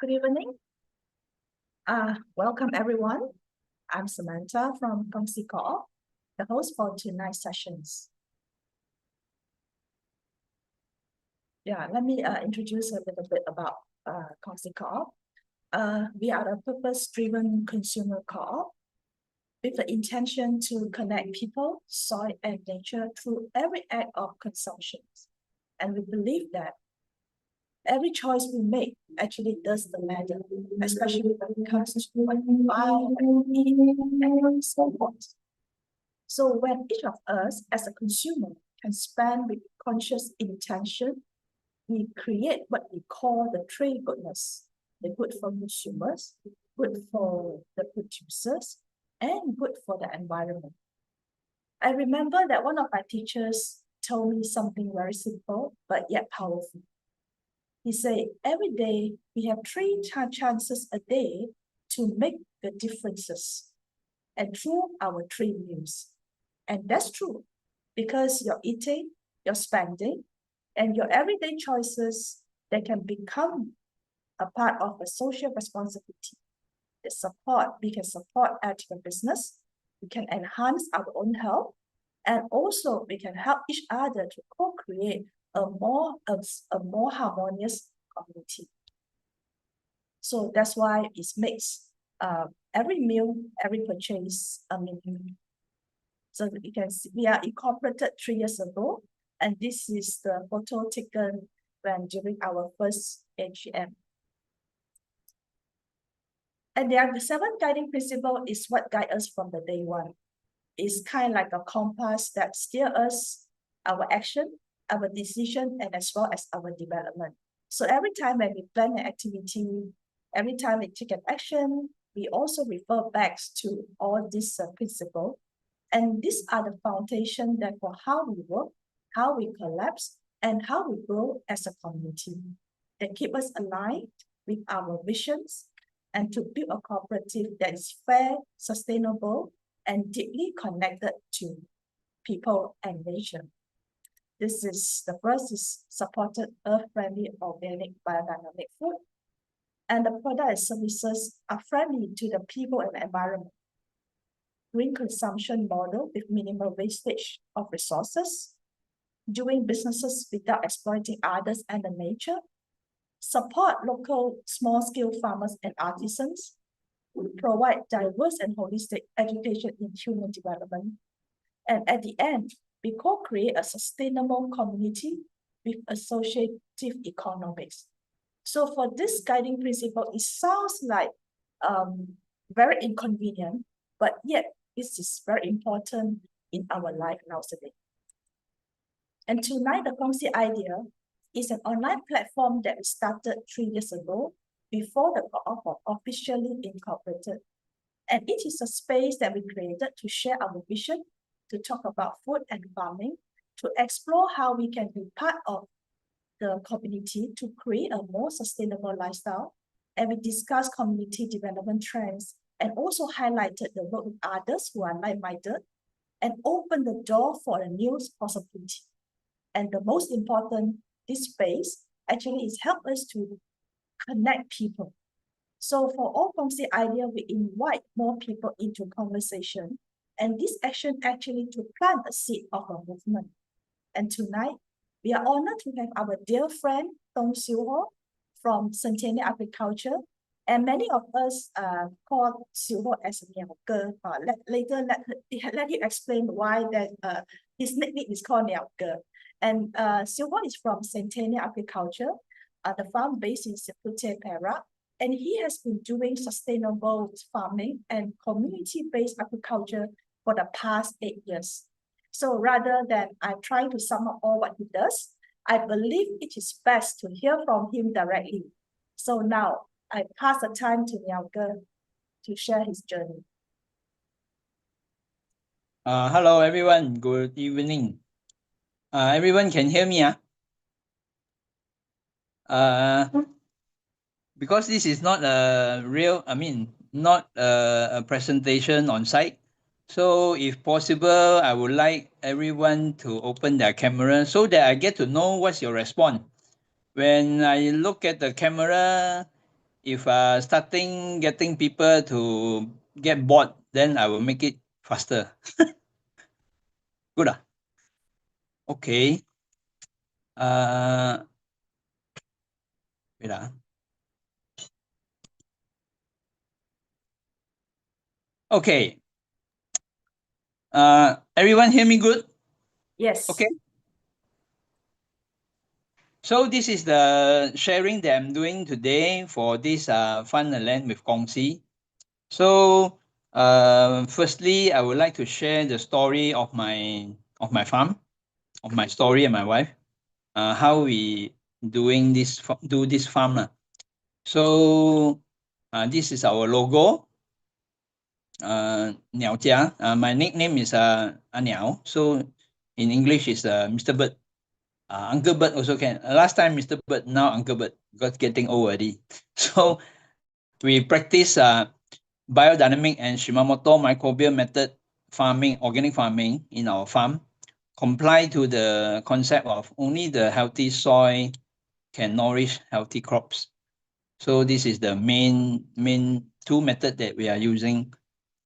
Good evening. Welcome everyone. I'm Samantha from Kongsi, the host for tonight's sessions. Let me introduce a little bit about Kongsi. We are a purpose-driven consumer co-op with the intention to connect people, soil, and nature through every act of consumption. And we believe that every choice we make actually does the matter, especially when it comes to what we buy, what we eat, and so forth. So when each of us as a consumer can spend with conscious intention, we create what we call the three goodness: the good for consumers, good for the producers, and good for the environment. I remember that one of my teachers told me something very simple but yet powerful. He said, every day we have three chances a day to make the differences, and through our three meals. And that's true, because your eating, your spending, and your everyday choices, they can become a part of a social responsibility. We can support ethical business, we can enhance our own health, and also we can help each other to co-create a more harmonious community. So that's why it makes every meal, every purchase a meaning. So you can see we are incorporated 3 years ago, and this is the photo taken during our first AGM. And the 7 guiding principle is what guides us from the day one. It's kind of like a compass that steers us, our action, our decision, and as well as our development. So every time when we plan an activity, every time we take an action, we also refer back to all these principles. And these are the foundation that for how we work, how we collapse, and how we grow as a community. They keep us aligned with our visions and to build a cooperative that is fair, sustainable, and deeply connected to people and nature. The first is supported earth-friendly, organic, biodynamic food. And the product and services are friendly to the people and the environment. Green consumption model with minimal wastage of resources, doing businesses without exploiting others and the nature, support local small-scale farmers and artisans, provide diverse and holistic education in human development, and at the end, we co-create a sustainable community with associative economics. So for this guiding principle, it sounds like very inconvenient, but yet this is very important in our life nowadays. And tonight, the Kongsi idea is an online platform that we started 3 years ago before the co-op officially incorporated. And it is a space that we created to share our vision, to talk about food and farming, to explore how we can be part of the community to create a more sustainable lifestyle. And we discussed community development trends and also highlighted the work with others who are like-minded and opened the door for a new possibility. And the most important, this space actually is help us to connect people. So for all Kongsi idea, we invite more people into conversation, and this action actually to plant a seed of a movement. And tonight, we are honored to have our dear friend Tung Siew Hoe from Centainnel Agriculture, and many of us call Siew Hoe as a Niao. Later, let him explain why that his nickname is called Niao. And Siew Hoe is from Centainnel Agriculture, the farm based in Perak, and he has been doing sustainable farming and community-based agriculture for the past 8 years. So rather than I try to sum up all what he does, I believe it is best to hear from him directly. So now I pass the time to Niao to share his journey. Hello everyone, good evening. Everyone can hear me? Because this is not a real, not a presentation on site. So if possible, I would like everyone to open their camera so that I get to know what's your response. When I look at the camera, if starting getting people to get bored, then I will make it faster. Good. Okay. Wait. Okay. Everyone hear me good? Yes. Okay. So this is the sharing that I'm doing today for this Fun and Land with Kongsi. So firstly, I would like to share the story of my farm, of my story and my wife. How we do this farm. So this is our logo. Niao Jia. My nickname is Niao. So in English is Mr. Bird. Uncle Bird also can. Last time Mr. Bird, now Uncle Bird, because getting old already. So we practice biodynamic and Shimamoto microbial method farming, organic farming in our farm, comply to the concept of only the healthy soil can nourish healthy crops. So this is the main two method that we are using.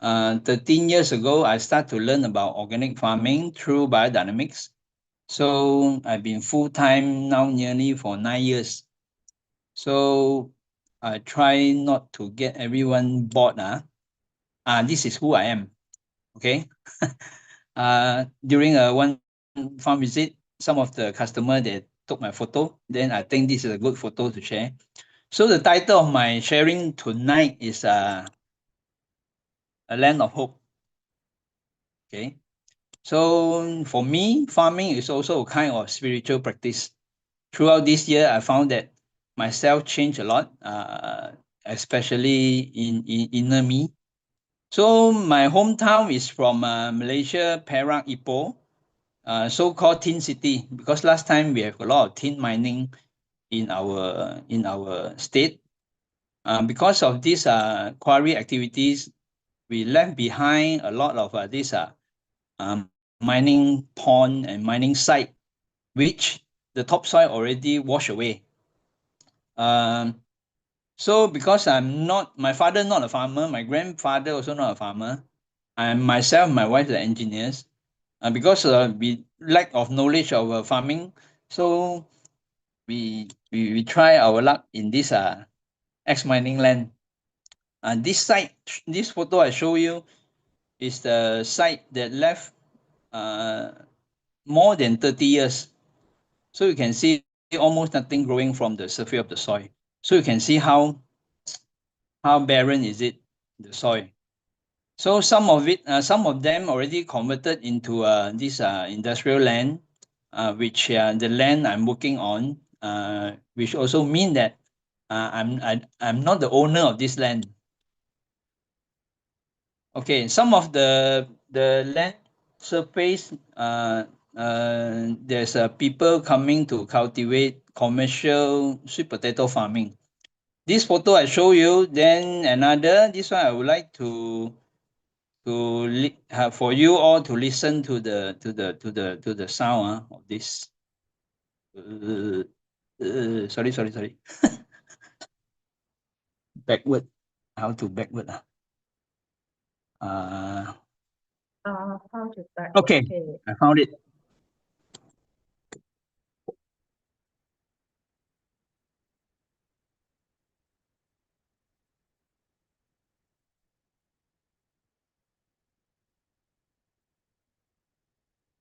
13 years ago, I started to learn about organic farming through biodynamics. So I've been full-time now nearly for 9 years. So I try not to get everyone bored. This is who I am. Okay. During one farm visit, some of the customer they took my photo. Then I think this is a good photo to share. So the title of my sharing tonight is A Land of Hope. Okay. So for me, farming is also a kind of spiritual practice. Throughout this year, I found that myself changed a lot, especially in inner me. So my hometown is from Malaysia, Perak, Ipoh, so-called tin city, because last time we have a lot of tin mining in our state. Because of these quarry activities, we left behind a lot of these mining pond and mining site, which the topsoil already washed away. So because my father not a farmer, my grandfather also not a farmer, and myself, my wife are engineers. Because we lack of knowledge of farming, so we try our luck in this ex-mining land. This site, this photo I show you is the site that left more than 30 years. So you can see almost nothing growing from the surface of the soil. So you can see how barren is it, the soil. So some of them already converted into this industrial land, which the land I'm working on, which also mean that I'm not the owner of this land. Okay, some of the land surface, there's people coming to cultivate commercial sweet potato farming. This photo I show you, then another, this one I would like to for you all to listen to the sound of this. Sorry. Backward. How to backward? How to back? Okay, I found it.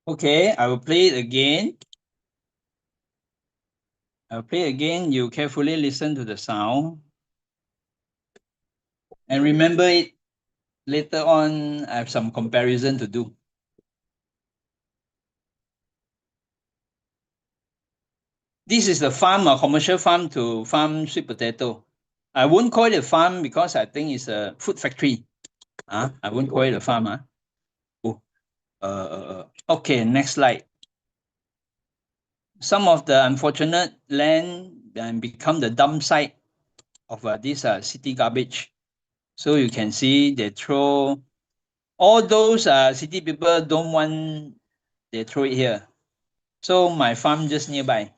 Okay, I will play it again. I'll play again. You carefully listen to the sound. And remember it. Later on, I have some comparison to do. This is the farm, a commercial farm to farm sweet potato. I won't call it a farm because I think it's a food factory. I won't call it a farm. Okay, next slide. Some of the unfortunate land then become the dump site of this city garbage. So you can see they throw all those city people don't want, they throw it here. So my farm just nearby.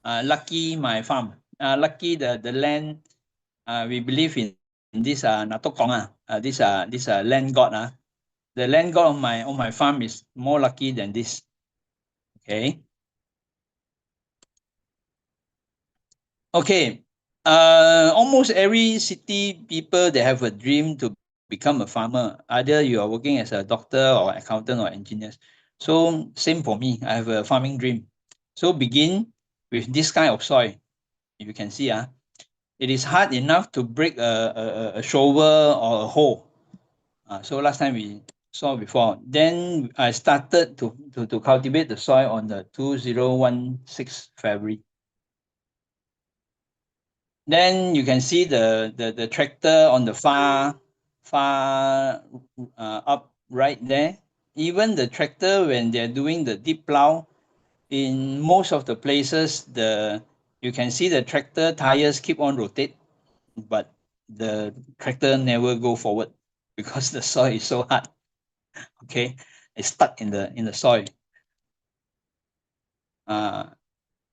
Lucky my farm. Lucky the land we believe in this Natokong, this land god. The land god on my farm is more lucky than this. Okay. Okay. Almost every city people, they have a dream to become a farmer. Either you are working as a doctor or accountant or engineers. So same for me. I have a farming dream. So begin with this kind of soil. If you can see, it is hard enough to break a shovel or a hoe. So last time we saw before. Then I started to cultivate the soil on the 2016 February. Then you can see the tractor on the far up right there. Even the tractor, when they're doing the deep plow, in most of the places, you can see the tractor tires keep on rotate, but the tractor never go forward because the soil is so hard. Okay, it's stuck in the soil.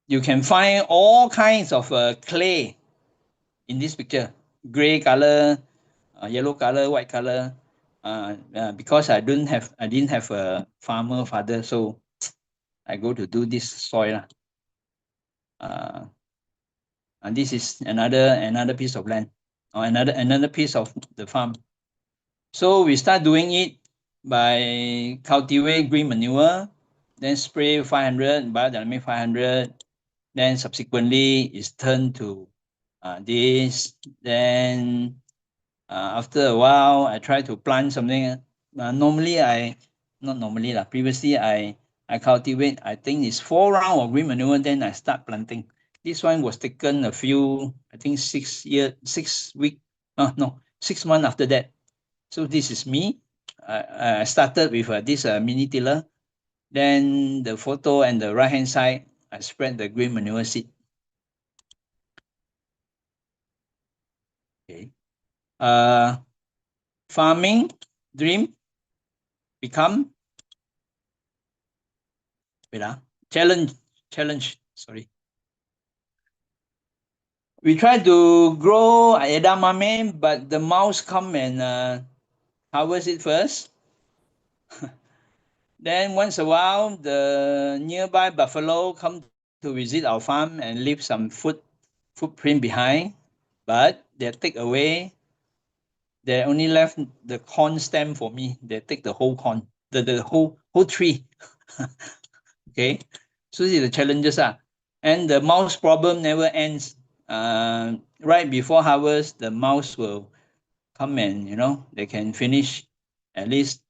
You can find all kinds of clay in this picture: gray color, yellow color, white color. Because I didn't have a farmer father, so I go to do this soil. And this is another piece of land, or another piece of the farm. So we start doing it by cultivate green manure, then spray 500, biodynamic 500, then subsequently it's turned to this. Then after a while, I try to plant something. Previously I cultivate, I think it's 4 rounds of green manure, then I start planting. This one was taken I think 6 weeks, no, 6 months after that. So this is me. I started with this mini tiller. Then the photo and the right hand side, I spread the green manure seed. Okay. Farming dream become challenge. Sorry. We try to grow edamame, but the mouse come and harvest it first. Then once a while, the nearby buffalo come to visit our farm and leave some footprint behind, but they take away. They only left the corn stem for me. They take the whole corn, the whole tree. Okay, so these are the challenges. And the mouse problem never ends. Right before harvest, the mouse will come and, they can finish at least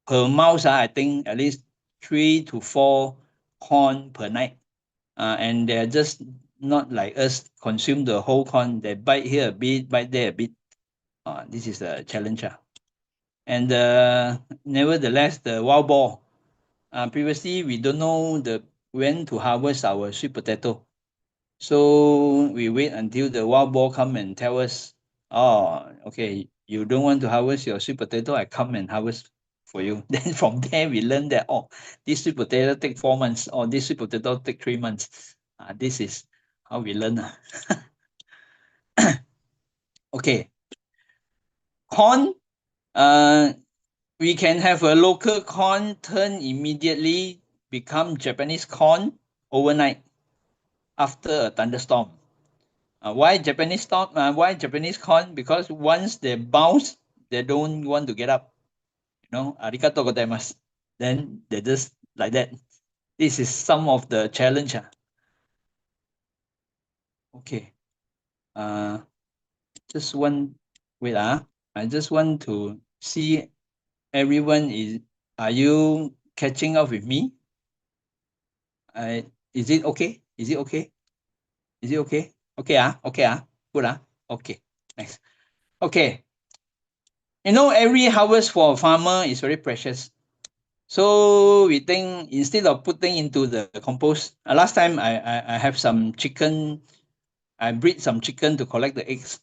per mouse, I think at least 3 to 4 corn per night. And they're just not like us, consume the whole corn. They bite here a bit, bite there a bit. This is a challenge. And nevertheless, the wild boar. Previously, we don't know when to harvest our sweet potato. So we wait until the wild boar come and tell us, oh, okay, you don't want to harvest your sweet potato, I come and harvest for you. Then from there, we learn that, oh, this sweet potato take 4 months, or this sweet potato take 3 months. This is how we learn. Okay. Corn, we can have a local corn turn immediately become Japanese corn overnight after a thunderstorm. Why Japanese corn? Because once they bounce, they don't want to get up. Arigato gozaimasu. Then they just like that. This is some of the challenge. Okay. Just one, wait. I just want to see everyone are you catching up with me? Is it okay? Is it okay? Is it okay? Okay, okay, good, okay, thanks. Okay. Every harvest for a farmer is very precious. So we think instead of putting into the compost, last time I have some chicken, I breed some chicken to collect the eggs.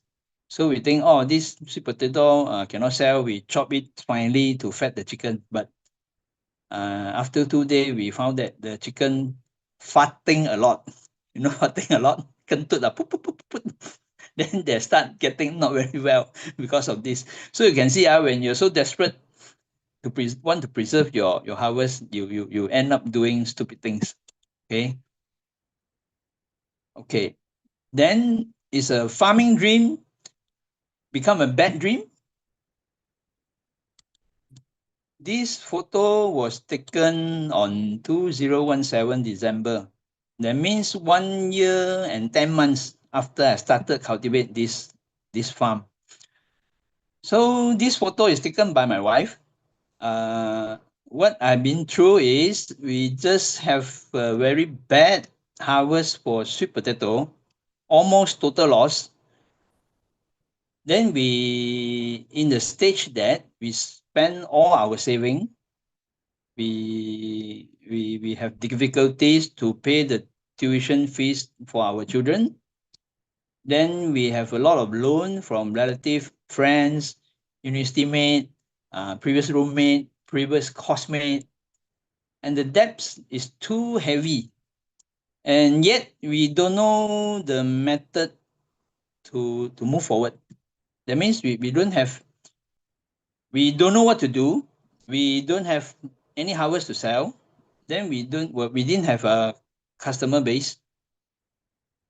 So we think, oh, this sweet potato cannot sell. We chop it finally to feed the chicken. But after 2 days, we found that the chicken farting a lot. Farting a lot. Kentut, put. then they start getting not very well because of this. So you can see when you're so desperate to want to preserve your harvest, you end up doing stupid things. Okay. Okay. Then is a farming dream become a bad dream? This photo was taken on 2017 December. That means 1 year and 10 months after I started cultivate this farm. So this photo is taken by my wife. What I've been through is we just have a very bad harvest for sweet potato, almost total loss. Then we, in the stage that we spend all our saving, we have difficulties to pay the tuition fees for our children. Then we have a lot of loan from relative, friends, university mate, previous roommate, previous coursemate, and the debts is too heavy. And yet we don't know the method to move forward. That means we don't know what to do. We don't have any harvest to sell. Then we didn't have a customer base.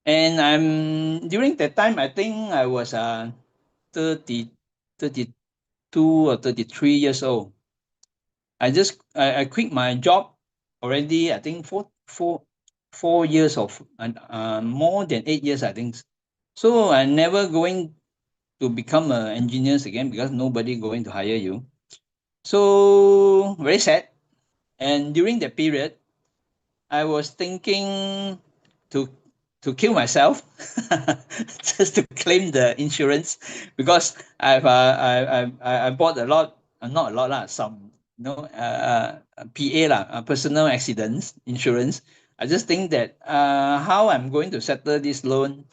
And during that time, I think I was 30, 32 or 33 years old. I quit my job already, I think 4 years of, more than 8 years, I think. So I never going to become an engineer again because nobody going to hire you. So very sad. And during that period, I was thinking to kill myself just to claim the insurance because I bought a lot, not a lot lah, some PA lah, personal accidents insurance. I just think that how I'm going to settle this loan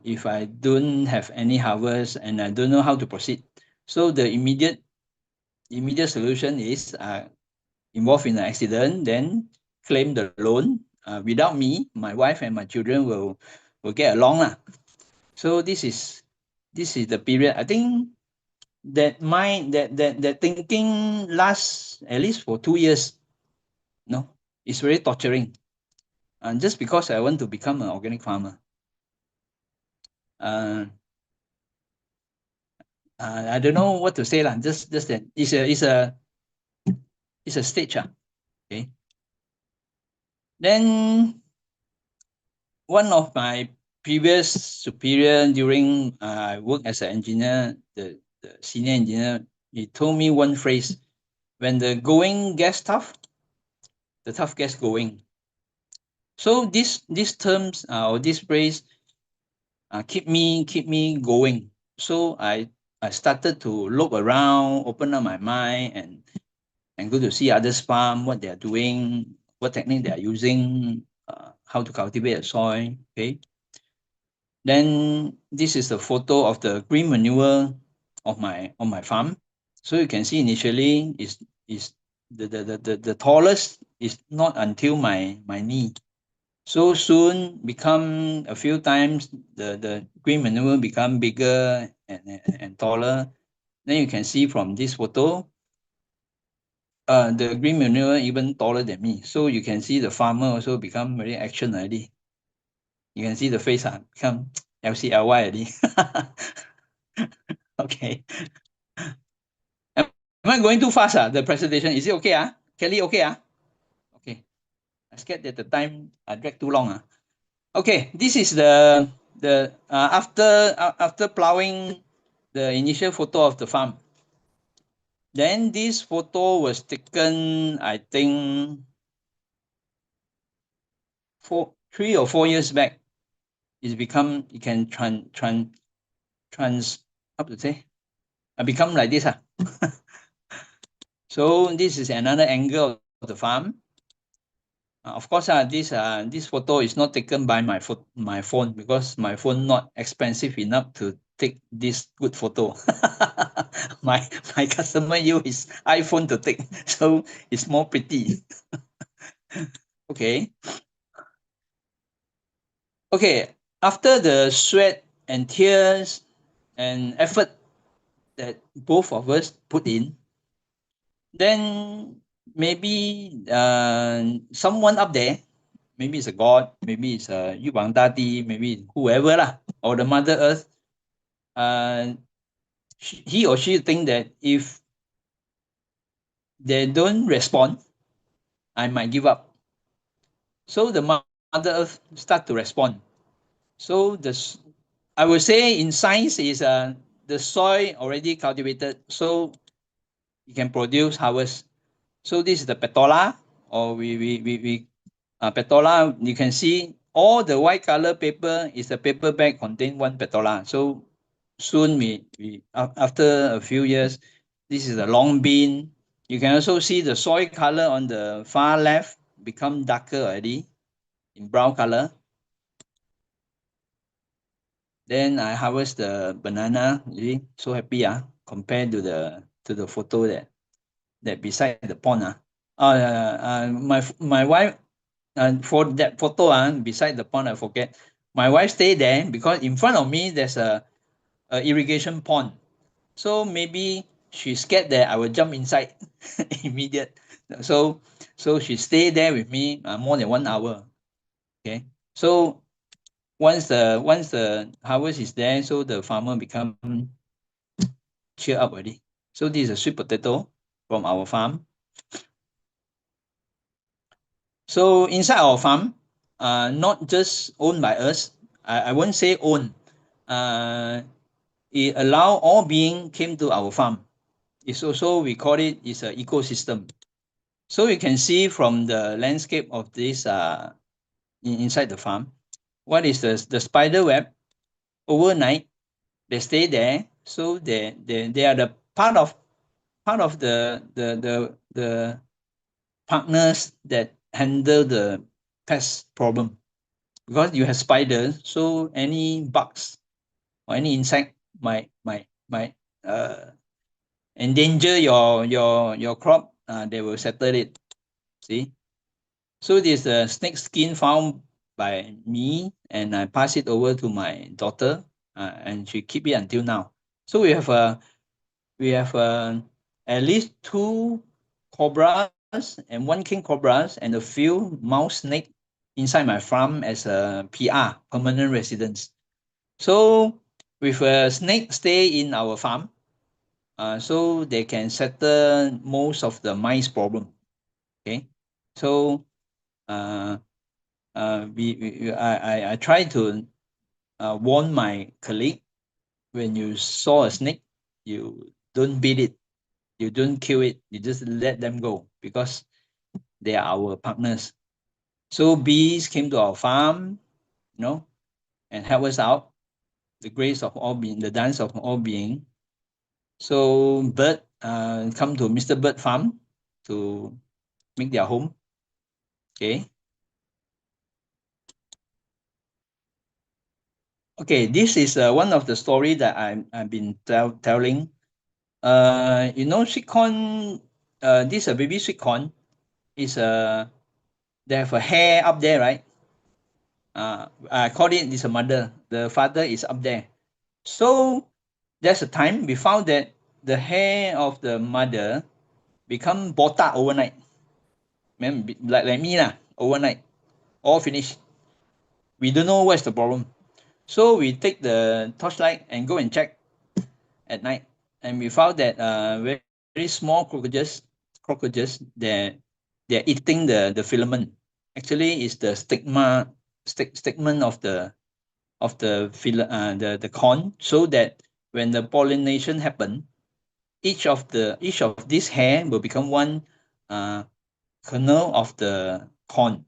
if I don't have any harvest and I don't know how to proceed. So the immediate solution is involved in an accident, then claim the loan. Without me, my wife and my children will get along lah. So this is the period. I think that thinking lasts at least for 2 years. No, it's very torturing. And just because I want to become an organic farmer. I don't know what to say lah. Just that it's a stage. Okay. Then one of my previous superior during I work as an engineer, the senior engineer, he told me one phrase: when the going gets tough, the tough gets going. So these terms or this phrase keep me going. So I started to look around, open up my mind, and go to see others' farm, what they are doing, what technique they are using, how to cultivate a soil. Okay. Then this is the photo of the green manure of my farm. So you can see initially is the tallest is not until my knee. So soon become a few times the green manure become bigger and taller. Then you can see from this photo, the green manure even taller than me. So you can see the farmer also become very action already. You can see the face become LCLY already. Okay. Am I going too fast? The presentation, is it okay? Kelly, okay? Okay. I scared that the time drag too long. Okay, this is the after plowing the initial photo of the farm. Then this photo was taken, I think, 3 or 4 years back. It's become, you can how to say, become like this. So this is another angle of the farm. Of course, this photo is not taken by my phone because my phone not expensive enough to take this good photo. my customer use his iPhone to take, so it's more pretty. Okay. Okay. after the sweat and tears and effort that both of us put in, then maybe someone up there, maybe it's a god, maybe it's a Yubang Dati, maybe whoever lah, or the Mother Earth, he or she think that if they don't respond, I might give up. So the Mother Earth start to respond. So I would say in science is the soil already cultivated, so you can produce harvest. So this is the petola, or petola. You can see all the white color paper is the paper bag contain one petola. So soon after a few years, this is a long bean. You can also see the soil color on the far left become darker already in brown color. Then I harvest the banana. You see, so happy compared to the photo that beside the pond my wife for that photo beside the pond I forget. My wife stayed there because in front of me there's a irrigation pond. So maybe she scared that I will jump inside immediate. So she stayed there with me more than 1 hour. Okay, so once the harvest is there, so the farmer become cheer up already. So this is a sweet potato from our farm. So inside our farm, not just owned by us, I won't say own. It allow all being came to our farm. It's also, we call it, is an ecosystem. So you can see from the landscape of this inside the farm, what is the spider web. Overnight, they stay there. So they are the part of the partners that handle the pest problem. Because you have spiders, so any bugs or any insect might endanger your crop. They will settle it. See, so this snake skin found by me, and I pass it over to my daughter, and she keep it until now. So we have at least 2 cobras and 1 king cobras and a few mouse snake inside my farm as a PR, permanent residence. So with a snake stay in our farm, so they can settle most of the mice problem. Okay, so I try to warn my colleague, when you saw a snake, you don't beat it, you don't kill it, you just let them go, because they are our partners. So bees came to our farm, and help us out. The grace of all being, the dance of all being. So bird come to Mr. Bird farm to make their home. Okay. Okay, this is one of the story that I've been telling. Sweet corn. This a baby sweet corn. Is they have a hair up there, right? I call it this a mother. The father is up there. So there's a time we found that the hair of the mother become botak overnight. Like me lah, overnight, all finished. We don't know what's the problem. So we take the torchlight and go and check at night, and we found that very, very small cockroaches, they're eating the filament. Actually, it's the stigma of the the corn, so that when the pollination happen, each of this hair will become one kernel of the corn.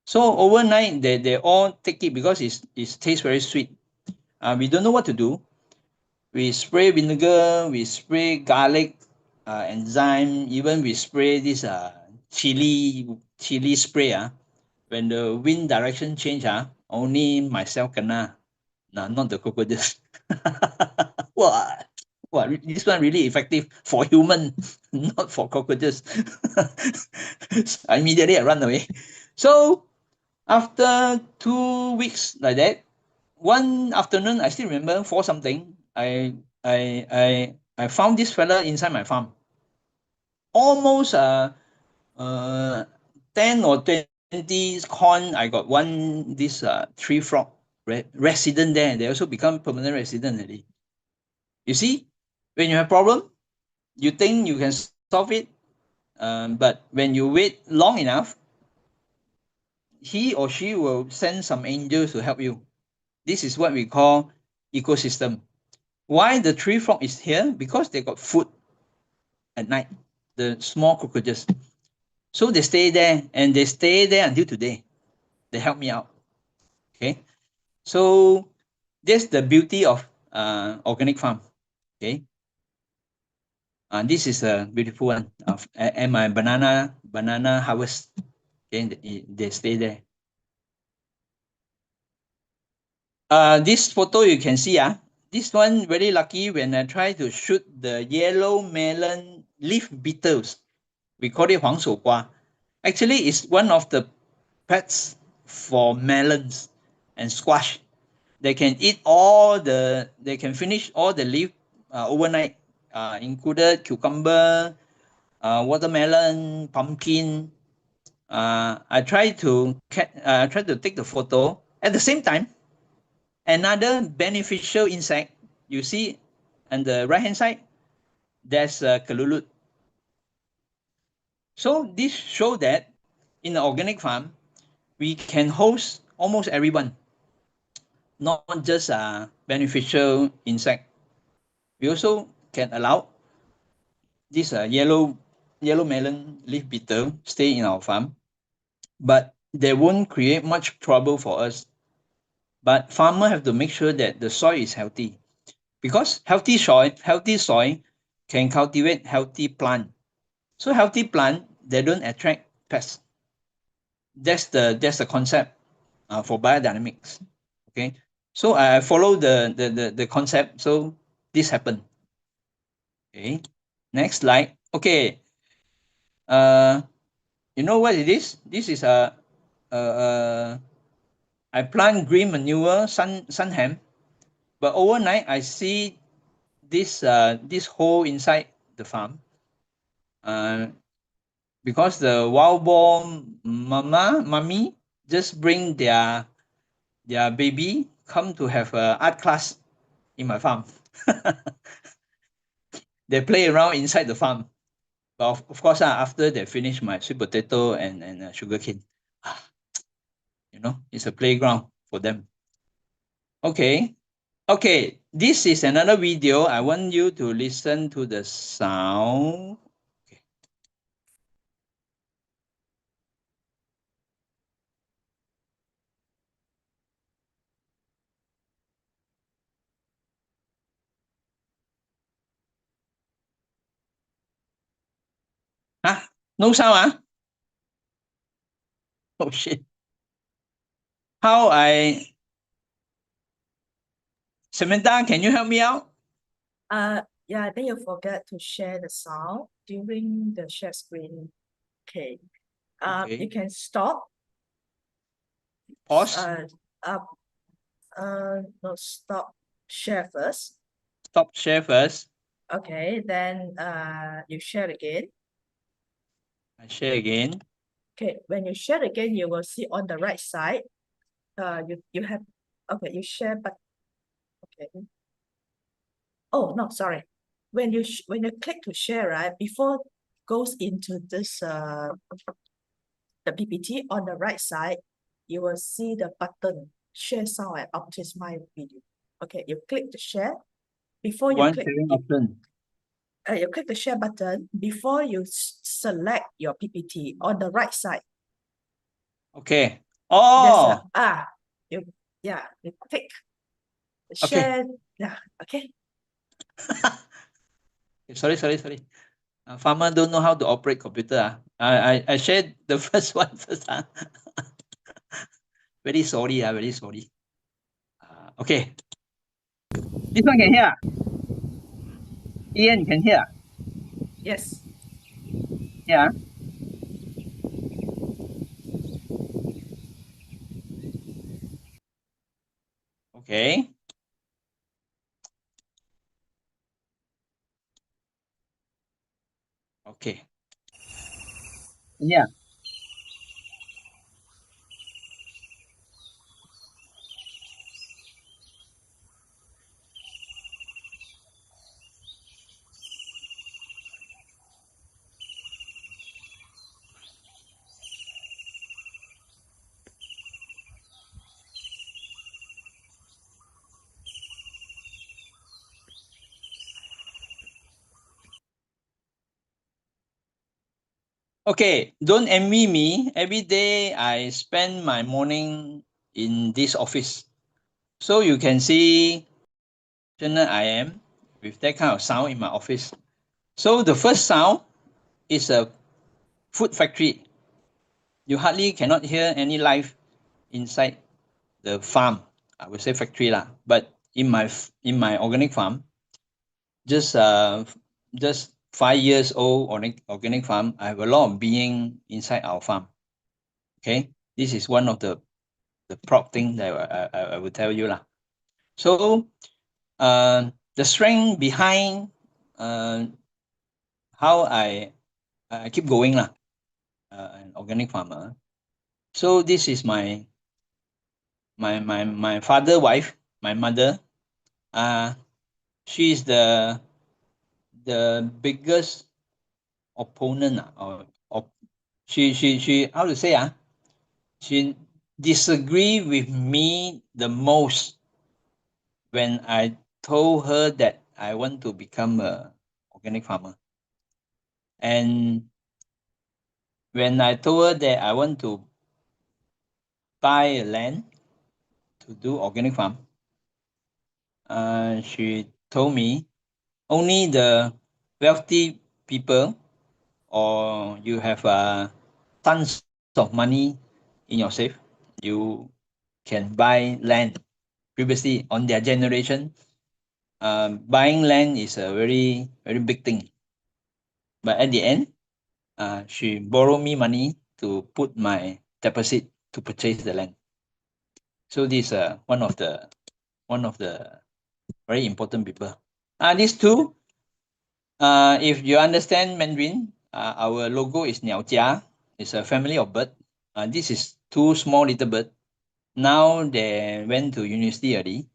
So overnight, they all take it because it tastes very sweet. We don't know what to do. We spray vinegar, we spray garlic, enzyme, even we spray this chili spray. When the wind direction change, only myself kena, not the cockroaches. Wow. Wow, this one really effective for human, not for cockroaches. Immediately I run away. So after 2 weeks like that, one afternoon, I still remember for something, I found this fella inside my farm. Almost 10 or 20 corn. I got one this tree frog resident there. They also become permanent resident already. You see, when you have problem, you think you can solve it, but when you wait long enough, he or she will send some angels to help you. This is what we call ecosystem. Why the tree frog is here? Because they got food at night, the small cockroaches. So they stay there, and they stay there until today. They help me out. Okay, so that's the beauty of organic farm. Okay, this is a beautiful one of and my banana harvest. Okay, they stay there. This photo you can see, this one very lucky when I try to shoot the yellow melon leaf beetles. We call it 黄手瓜. Actually, it's one of the pets for melons and squash. They can eat they can finish all the leaf overnight, included cucumber, watermelon, pumpkin. I try to take the photo. At the same time, another beneficial insect you see on the right hand side, there's a kalulut. So this show that in the organic farm, we can host almost everyone, not just beneficial insect. We also can allow this yellow melon leaf beetle stay in our farm, but they won't create much trouble for us. But farmer have to make sure that the soil is healthy, because healthy soil can cultivate healthy plant. So healthy plant, they don't attract pests. That's the concept for biodynamics. Okay, so I follow the concept. So this happened. Okay, next slide. Okay, you know what it is? This is I plant green manure sun hemp, but overnight I see this hole inside the farm. Because the wild boar mommy just bring their baby come to have a art class in my farm. They play around inside the farm. But of course, after they finish my sweet potato and sugar cane, it's a playground for them. Okay. Okay, this is another video. I want you to listen to the sound. Okay. No sound, Oh shit. How Samantha, can you help me out? Yeah, I think you forget to share the sound during the share screen. Okay. Okay. You can stop. Pause. No, stop share first. Stop share first. Okay, then you share again. I share again. Okay, when you share again, you will see on the right side. You have you share, but okay. Oh no, sorry. When you click to share, right, before goes into this the PPT on the right side, you will see the button share sound and optimize video. Okay, you click the share before you click. You click the share button before you select your PPT on the right side. Okay. Oh. You click the share. Okay. Yeah. Okay. Sorry. Farmer don't know how to operate computer. I shared the first one first. Very sorry. Very sorry. Okay. This one can hear. Ian can hear. Yes. Yeah. Okay. Okay. Yeah. Okay, don't envy me. Every day I spend my morning in this office. So you can see I am with that kind of sound in my office. So the first sound is a food factory. You hardly cannot hear any life inside the farm. I would say factory lah. But in my organic farm, just 5 years old organic farm, I have a lot of being inside our farm. Okay, this is one of the proud thing that I will tell you lah. So the strength behind how I keep going lah, an organic farmer. So this is my father wife, my mother. She is the biggest opponent or she how to say she disagree with me the most when I told her that I want to become a organic farmer. And when I told her that I want to buy a land to do organic farm, she told me only the wealthy people or you have tons of money in your safe, you can buy land. Previously, on their generation, buying land is a very, very big thing. But at the end, she borrowed me money to put my deposit to purchase the land. So this is one of the very important people. These two, if you understand Mandarin, our logo is Niao. It's a family of bird. This is two small little bird. Now they went to university already.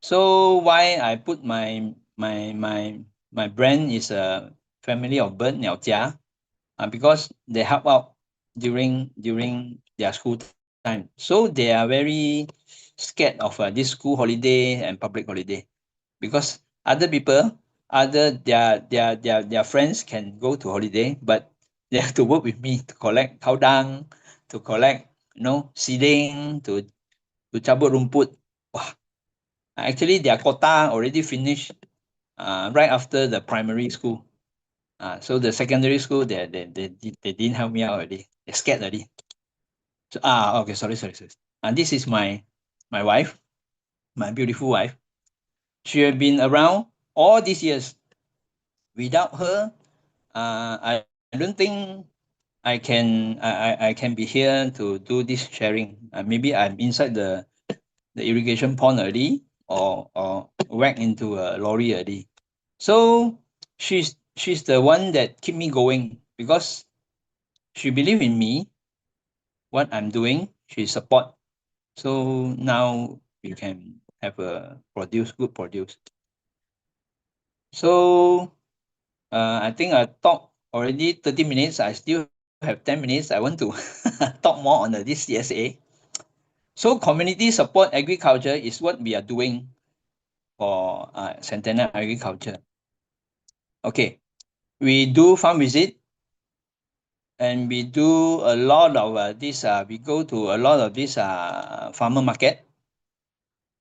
So why I put my brand is a family of bird Niao, because they help out during their school time. So they are very scared of this school holiday and public holiday, because other people, their friends can go to holiday, but they have to work with me to collect cow dung, to collect seeding, to cabut rumput. Wah, actually their quota already finished right after the primary school. So the secondary school, they didn't help me out already. They're scared already. So okay, sorry. This is my wife, my beautiful wife. She has been around all these years. Without her, I don't think I can be here to do this sharing. Maybe I'm inside the irrigation pond already, or whack into a lorry already. So she's the one that keep me going, because she believe in me, what I'm doing. She support. So now we can have a good produce. So I think I talked already 30 minutes. I still have 10 minutes. I want to talk more on this CSA. So community support agriculture is what we are doing for Centainnel Agriculture. Okay, we do farm visit, and we do a lot of this. We go to a lot of this farmer market.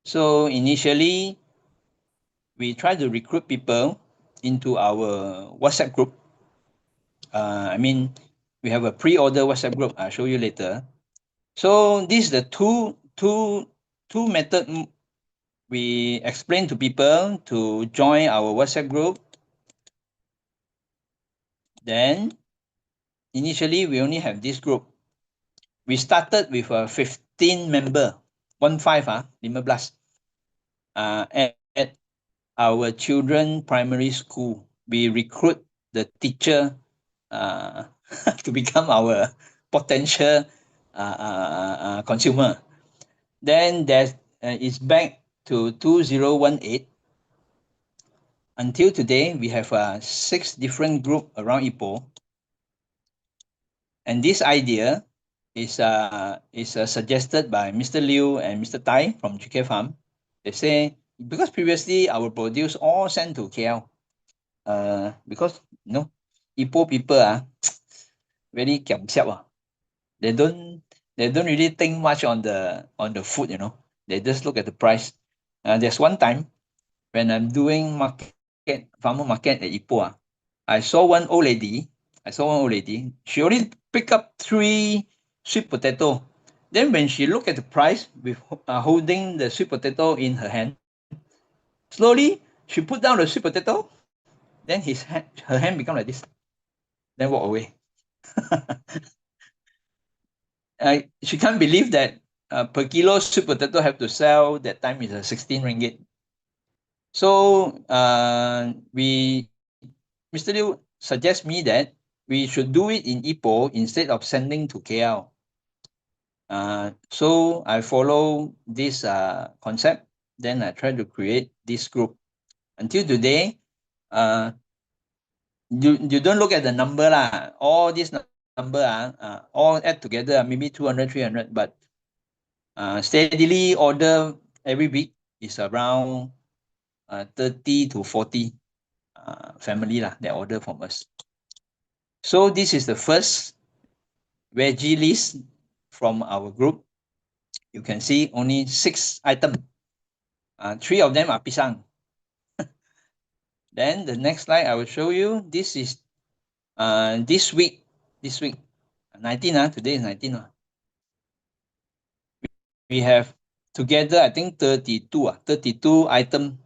So initially, we try to recruit people into our WhatsApp group. I mean, we have a pre-order WhatsApp group. I'll show you later. So this is the two method we explain to people to join our WhatsApp group. Then initially we only have this group. We started with a 15 member, 15 15. at our children primary school, we recruit the teacher to become our potential consumer. Then there's it's back to 2018. Until today, we have 6 different group around Ipoh. And this idea is suggested by Mr. Liu and Mr. Tai from GK Farm. They say, because previously our produce all sent to KL. Because, you know, Ipoh people very kiam siap. They don't really think much on the food, you know. They just look at the price. There's one time when I'm doing farmer market at Ipoh, I saw one old lady. She only picked up 3 sweet potato. Then when she looked at the price with holding the sweet potato in her hand, slowly she put down the sweet potato. Then her hand become like this. Then walk away. She can't believe that per kilo sweet potato have to sell that time is 16 ringgit. So Mr. Liu suggests me that we should do it in Ipoh instead of sending to KL. So I follow this concept. Then I try to create this group. Until today, you don't look at the number lah. All this number all add together maybe 200, 300, but steadily order every week is around 30 to 40 family lah that order from us. So this is the first veggie list from our group. You can see only 6 items. 3 of them are pisang. Then the next slide I will show you. This is this week, 19. Today is 19. We have together, I think 32 items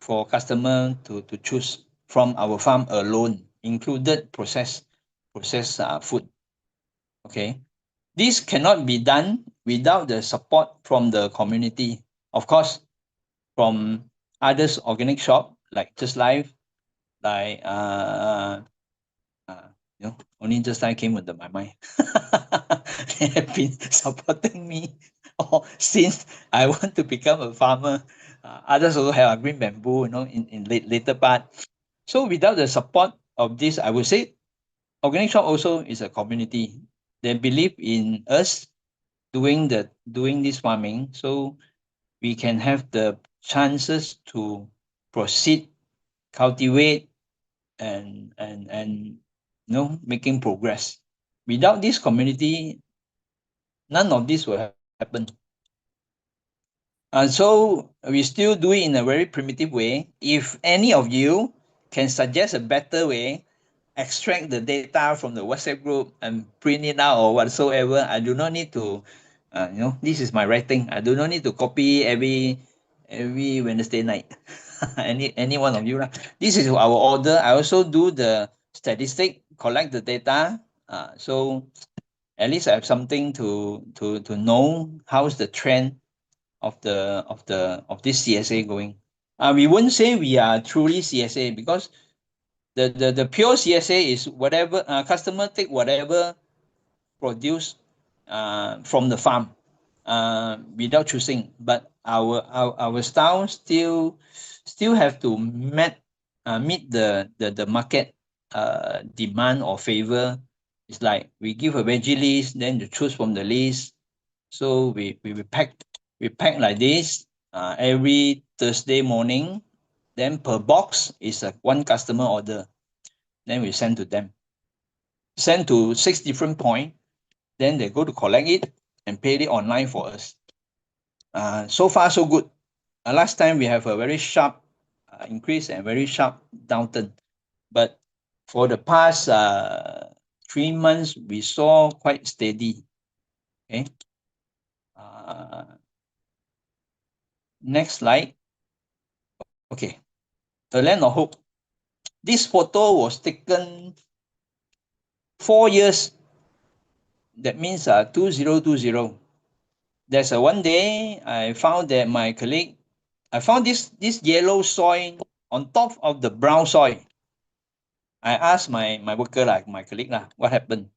for customer to choose from our farm alone, included processed food. Okay, this cannot be done without the support from the community. Of course, from others organic shop like Just Life, like only Just Life came into my mind. They have been supporting me since I want to become a farmer. Others also have a green bamboo, in later part. So without the support of this, I would say organic shop also is a community. They believe in us doing this farming, so we can have the chances to proceed, cultivate, and making progress. Without this community, none of this will happen. So we still do it in a very primitive way. If any of you can suggest a better way, extract the data from the WhatsApp group and print it out or whatsoever, I do not need to, this is my writing. I do not need to copy every Wednesday night. any one of you. This is our order. I also do the statistic, collect the data. So at least I have something to know how's the trend of this CSA going. We wouldn't say we are truly CSA because the pure CSA is whatever customer take whatever produce from the farm without choosing, but our style still have to meet the market demand or favor. It's like we give a veggie list, then you choose from the list. So we pack like this every Thursday morning. Then per box is one customer order. Then we send to them. Send to 6 different points. Then they go to collect it and pay it online for us. So far, so good. Last time we have a very sharp increase and very sharp downturn. But for the past 3 months, we saw quite steady. Okay. Next slide. Okay. The Land of Hope. This photo was taken 4 years. That means 2020. There's one day I found that my colleague I found this yellow soil on top of the brown soil. I asked my worker, like my colleague, what happened.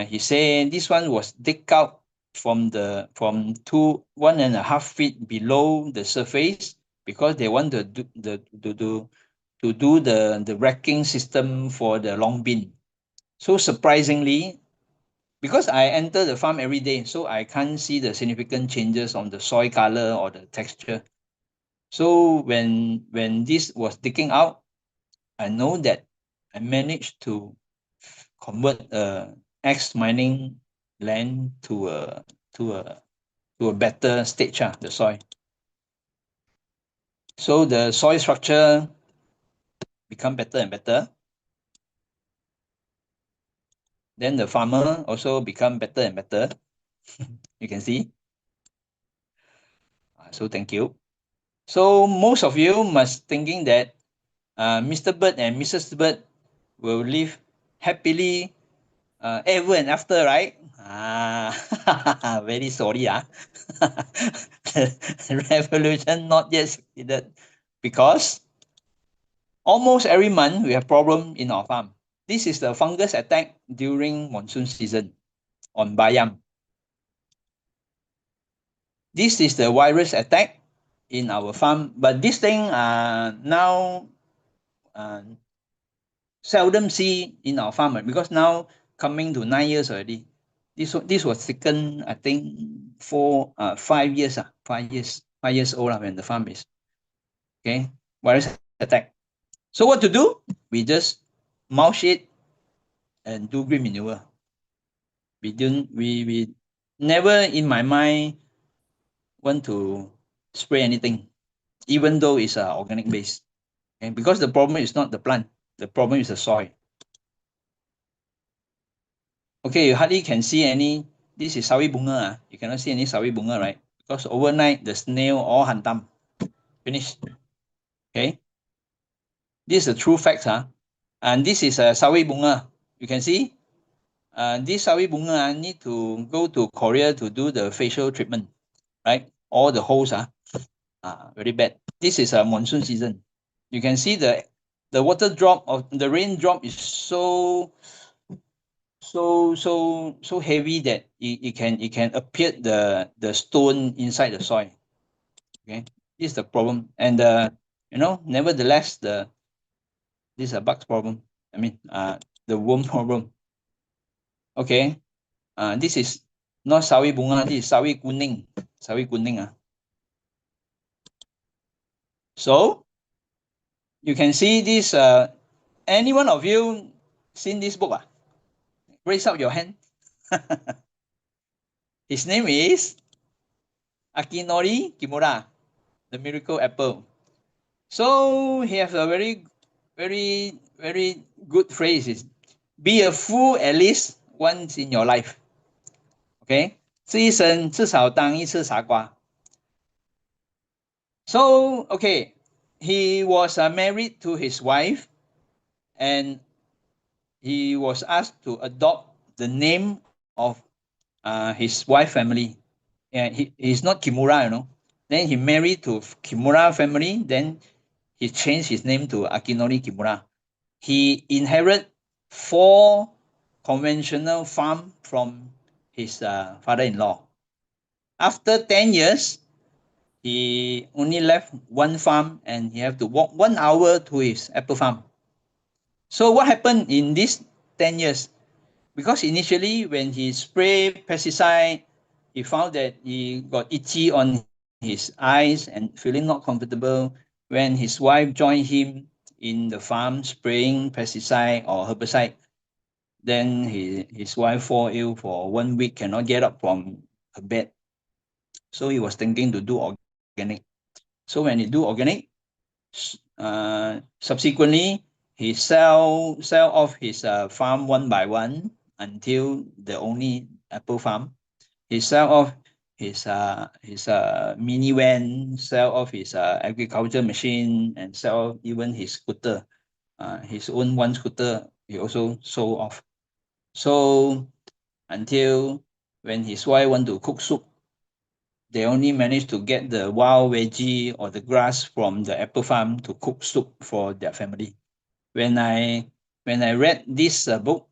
He said this one was dig out from 1.5 feet below the surface because they want to do the racking system for the long bin. So surprisingly, because I enter the farm every day, so I can't see the significant changes on the soil color or the texture. So when this was digging out, I know that I managed to convert X mining land to a better stage, the soil. So the soil structure become better and better. Then the farmer also become better and better. You can see. So thank you. So most of you must thinking that Mr. Bird and Mrs. Bird will live happily ever and after, right? Very sorry. The revolution not yet succeeded because almost every month we have problem in our farm. This is the fungus attack during monsoon season on bayam. This is the virus attack in our farm, but this thing now seldom see in our farm because now coming to 9 years already. This was taken, I think, for 5 years, 5 years old when the farm is okay. Virus attack. So what to do? We just mulch it and do green manure. We never in my mind want to spray anything, even though it's organic base. Okay? Because the problem is not the plant, the problem is the soil. Okay, you hardly can see any. This is sawi bunga. You cannot see any sawi bunga, right? Because overnight the snail all hantam. Finished. Okay. This is the true facts. And this is a sawi bunga. You can see. This sawi bunga need to go to Korea to do the facial treatment, right? All the holes very bad. This is a monsoon season. You can see the water drop of the rain drop is so heavy that it can appear the stone inside the soil. Okay, this is the problem, and nevertheless this is a bug problem. I mean the worm problem. Okay, this is not sawi bunga, this is sawi kuning. Sawi kuning. So you can see this. Any one of you seen this book? Raise up your hand. His name is Akinori Kimura, The Miracle Apple. So he has a very, very, very good phrase is, be a fool at least once in your life. Okay? 这一生至少当一次傻瓜. So, okay, he was married to his wife and he was asked to adopt the name of his wife family. And he's not Kimura, Then he married to Kimura family. Then he changed his name to Akinori Kimura. He inherited 4 conventional farm from his father-in-law. After 10 years, he only left 1 farm and he had to walk 1 hour to his apple farm. So what happened in these 10 years? Because initially when he sprayed pesticide, he found that he got itchy on his eyes and feeling not comfortable. When his wife joined him in the farm spraying pesticide or herbicide, then his wife fall ill for 1 week, cannot get up from her bed. So he was thinking to do organic. So when he do organic, subsequently he sell off his farm 1 by 1 until the only apple farm. He sell off his mini van, sell off his agriculture machine, and sell even his scooter. His own 1 scooter he also sold off. So until when his wife want to cook soup, they only manage to get the wild veggie or the grass from the apple farm to cook soup for their family. When I read this book,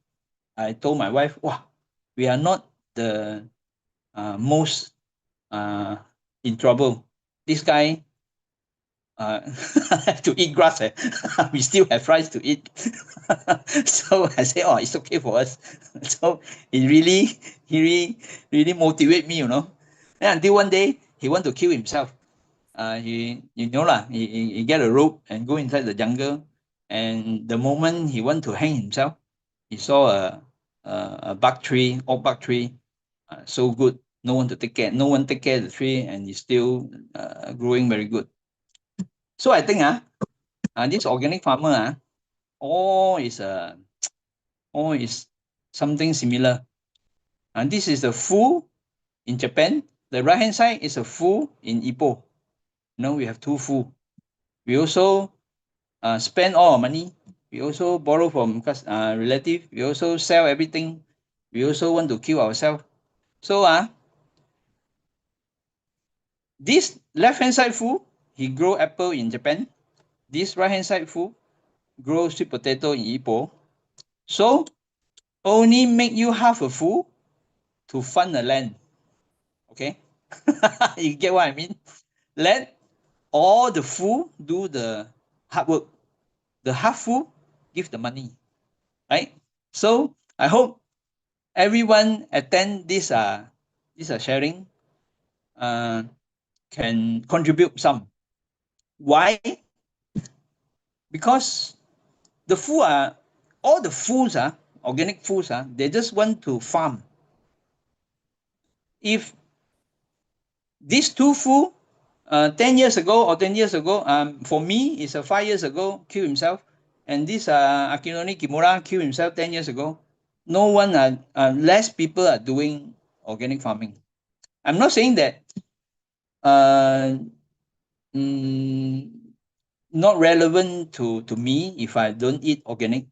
I told my wife, "Wow, we are not the most in trouble. This guy have to eat grass. We still have rice to eat." So I say, "Oh, it's okay for us." So it really motivate me, you know. And until one day he want to kill himself. He he get a rope and go inside the jungle. And the moment he want to hang himself, he saw a bark tree, oak bark tree, so good. No one take care of the tree, and it's still growing very good. So I think this organic farmer all is all is something similar. And this is the fu in Japan. The right hand side is a fu in Ipoh. We have two fu. We also spend all our money. We also borrow from relative. We also sell everything. We also want to kill ourselves. So this left hand side fu, he grow apple in Japan. This right hand side fu grow sweet potato in Ipoh. So only make you half a fu to fund the land. Okay? You get what I mean? Let all the fu do the hard work. The half fu give the money. Right? So I hope everyone attend this sharing can contribute some. Why? Because the food all the foods organic foods they just want to farm. If these two food 10 years ago or 10 years ago, for me it's 5 years ago, killed himself, and this Akinori Kimura killed himself 10 years ago. No one less people are doing organic farming. I'm not saying that not relevant to me if I don't eat organic.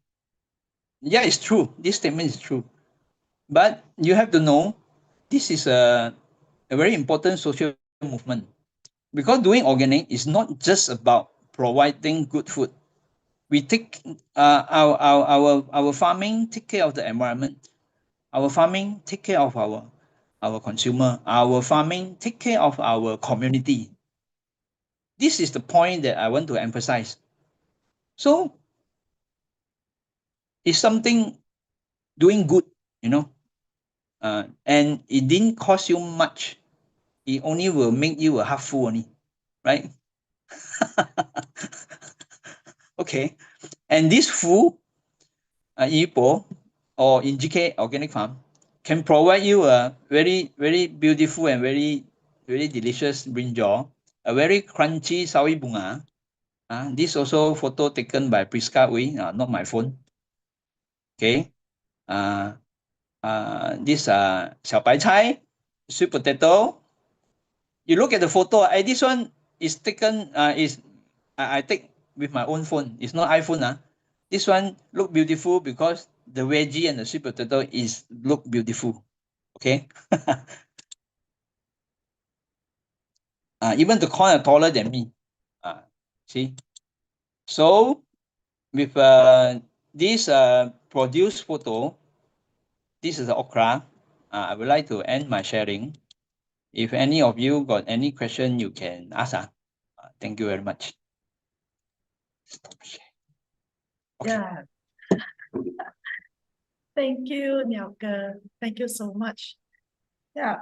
Yeah, it's true. This statement is true. But you have to know this is a very important social movement, because doing organic is not just about providing good food. We take our farming take care of the environment. Our farming take care of our consumer. Our farming take care of our community. This is the point that I want to emphasize. So it's something doing good, and it didn't cost you much. It only will make you a half full only, right? Okay. And this food, Ipoh or in GK Organic Farm, can provide you a very, very beautiful and very, very delicious brinjal, a very crunchy sawi bunga. This also photo taken by Priska Wei, not my phone. Okay. This xiao bai cai, sweet potato. You look at the photo, this one is taken, I take with my own phone. It's not iPhone. This one look beautiful because the veggie and the sweet potato look beautiful. Okay. Even the corn are taller than me. See. So with this produced photo, this is the okra. I would like to end my sharing. If any of you got any question, you can ask. Thank you very much. Stop sharing. Okay. Yeah. Thank you, Niao. Thank you so much. Yeah.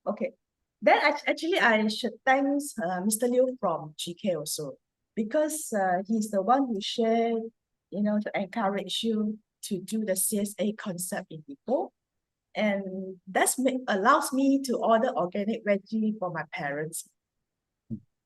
Okay. Then actually I should thank Mr. Liu from GK also, because he's the one who shared, to encourage you to do the CSA concept in Ipoh. And that's allows me to order organic veggie for my parents.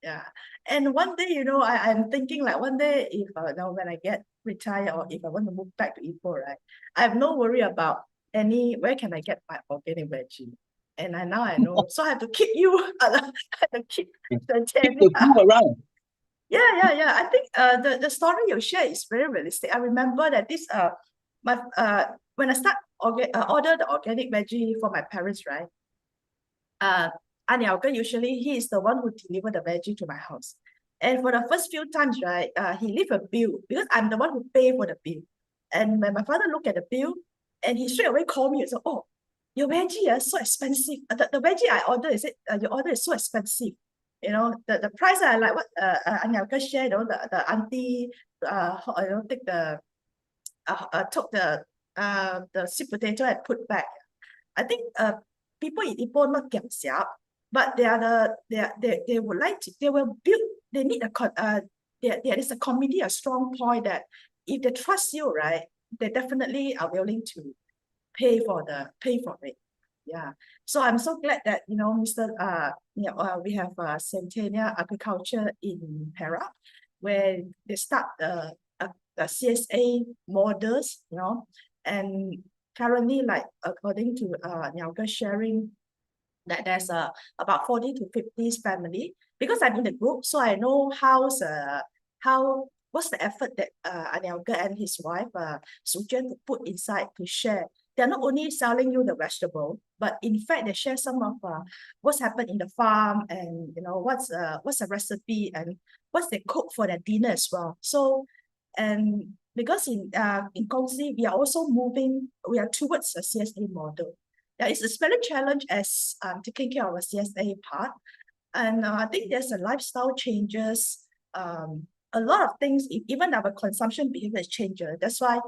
Yeah. And one day, I'm thinking like one day if now when I get retired or if I want to move back to Ipoh, right, I have no worry about where can I get my organic veggie. And now I know. So I have to keep you, I have to keep the Keep the food around. Yeah. I think the story you share is very realistic. I remember that this my when I order the organic veggie for my parents, right? Niao usually he is the one who deliver the veggie to my house. And for the first few times, right, he leave a bill because I'm the one who pay for the bill. And when my father look at the bill, and he straight away called me and said, "Oh, your veggie is so expensive. The veggie I order is your order is so expensive. You know, the price I like what Niao share, you know, the auntie take the took the sweet potato and put back. I think people in Ipoh not giam siap, but they would like to, they will build, they need there is a committee, a strong point that if they trust you, right, they definitely are willing to pay for it. Yeah. So I'm so glad that, you know, we have Centainnel Agriculture in Perak, where they start the CSA models, you know, and currently, like according to Niao sharing, that there's about 40 to 50 family, because I'm in the group, so I know what's the effort that Niao and his wife Sujan put inside to share. They're not only selling you the vegetable, but in fact they share some of what's happened in the farm, and you know what's the recipe and what's they cook for their dinner as well. So, and because in Kongsi we are also we are towards a CSA model. Yeah, it's a very challenge as taking care of a CSA part, and I think there's a lifestyle changes. A lot of things, even our consumption behavior changes. That's why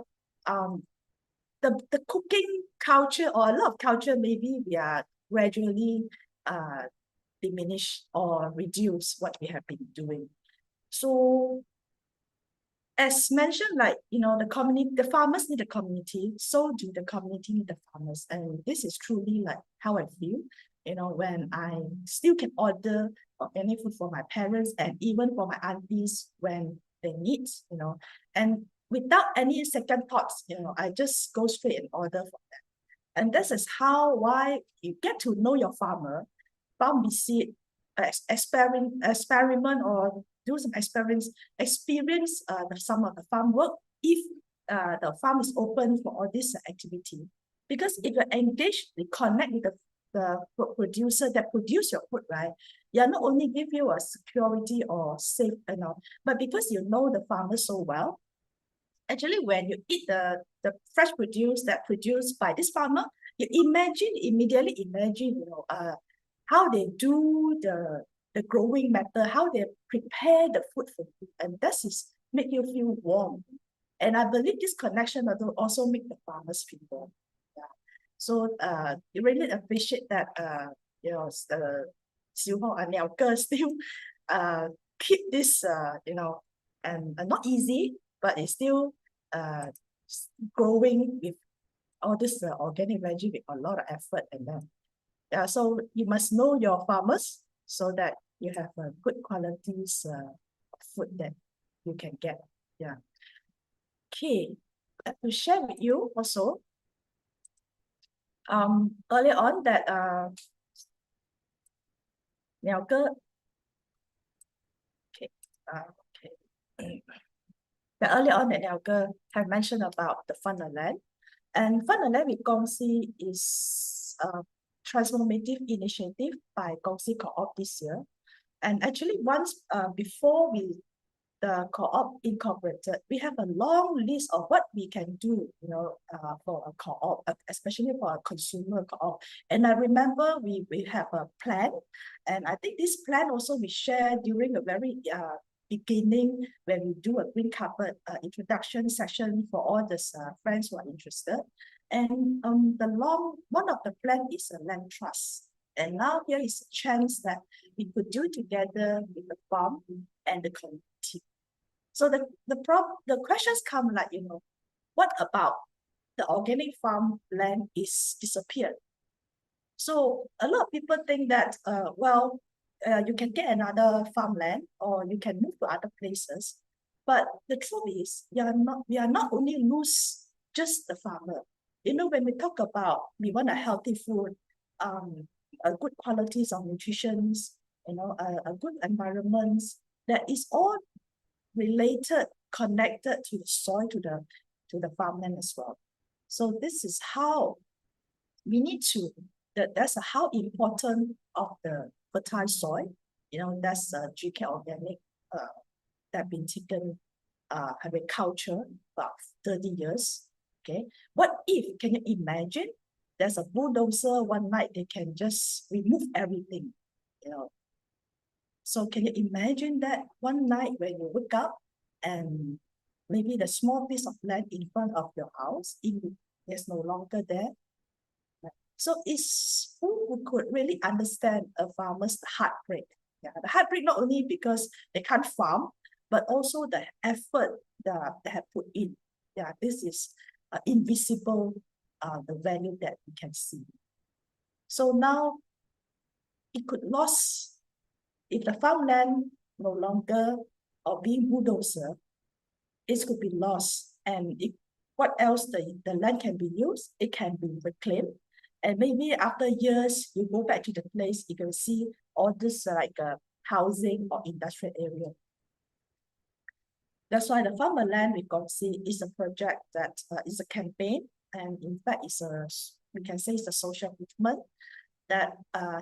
the cooking culture, or a lot of culture, maybe we are gradually diminish or reduce what we have been doing. So as mentioned, like, you know, the farmers need the community, so do the community need the farmers. And this is truly like how I feel, you know, when I still can order organic food for my parents and even for my aunties when they need, you know, and without any second thoughts, you know, I just go straight and order for them. And this is why you get to know your farm visit, experiment or do some experience some of the farm work if the farm is open for all this activity. Because if you're engaged, you connect with the producer that produce your food, right? You're not only give you a security or safe, you know, but because you know the farmer so well, actually when you eat the fresh produce that produced by this farmer, you immediately imagine, you know, how they do the growing method, how they prepare the food for you, and that is make you feel warm. And I believe this connection will also make the farmers feel warm. Yeah. So you really appreciate that you know, the Siew Hoe and Niao still keep this you know, and not easy, but it's still growing with all this organic veggie with a lot of effort. And then so you must know your farmers so that you have good qualities food that you can get. Yeah. Okay. To share with you also, earlier on that Niao okay, okay. But earlier on that Niao have mentioned about the funnel land, and funnel land with Kongsi is transformative initiative by Kongsi Co-op this year. And actually, once before the co-op incorporated, we have a long list of what we can do, you know, for a co-op, especially for a consumer co-op. And I remember we have a plan, and I think this plan also we share during a very beginning when we do a green carpet introduction session for all the friends who are interested. And one of the plan is a land trust. And now here is a chance that we could do together with the farm and the community. So the questions come like, you know, what about the organic farm land is disappeared? So a lot of people think that, you can get another farmland or you can move to other places. But the truth is, we are not only lose just the farmer. You know, when we talk about we want a healthy food, a good qualities of nutrition, you know, a good environment, that is all related, connected to the soil, to the farmland as well. So this is how we need to, that's how important of the fertile soil. That's GK organic that been taken agriculture about 30 years. Okay, what if, can you imagine, there's a bulldozer one night, they can just remove everything, So can you imagine that one night when you wake up and maybe the small piece of land in front of your house is no longer there? So it's who could really understand a farmer's heartbreak. Yeah, the heartbreak not only because they can't farm, but also the effort that they have put in. Yeah, this is invisible, the value that we can see. So now it could lose, if the farmland no longer or being bulldozer, it could be lost. And what else the land can be used? It can be reclaimed. And maybe after years, you go back to the place, you can see all this like housing or industrial area. That's why the Farmer Land with Kongsi is a project that is a campaign, and in fact, we can say it's a social movement that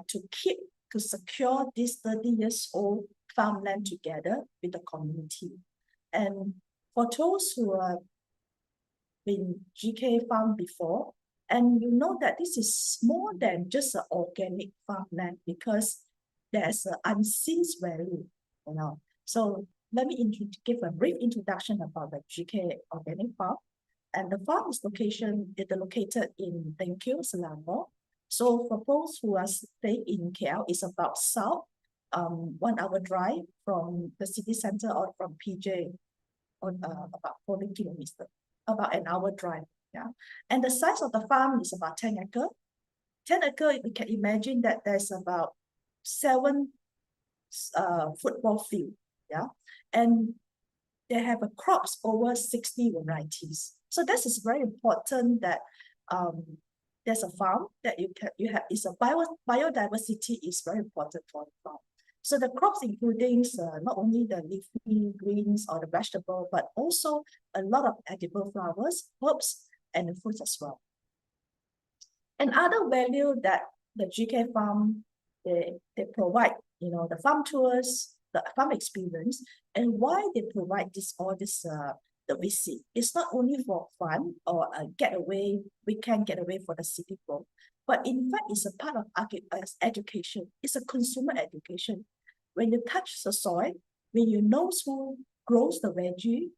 to secure this 30 years old farmland together with the community. And for those who have been GK farm before, and you know that this is more than just an organic farmland, because there's an unseen value, So let me give a brief introduction about the GK organic farm. And the farm is located in Tung Siew Hoe, Selangor. So for those who are staying in KL, it's about south, 1 hour drive from the city center or from PJ, on about 40 kilometers, about an hour drive. Yeah, and the size of the farm is about 10 acres. 10 acres, we can imagine that there's about 7 football field. Yeah, and they have a crops over 60 varieties. So this is very important that there's a farm that you have is a biodiversity is very important for the farm. So the crops including not only the leafy greens or the vegetable, but also a lot of edible flowers, herbs, and fruits as well. Another value that the GK farm they provide, the farm tours, the farm experience, and why they provide that we see. It's not only for fun or a getaway, weekend getaway for the city folk, but in fact, it's a part of education. It's a consumer education. When you touch the soil, when you know who grows the veggie,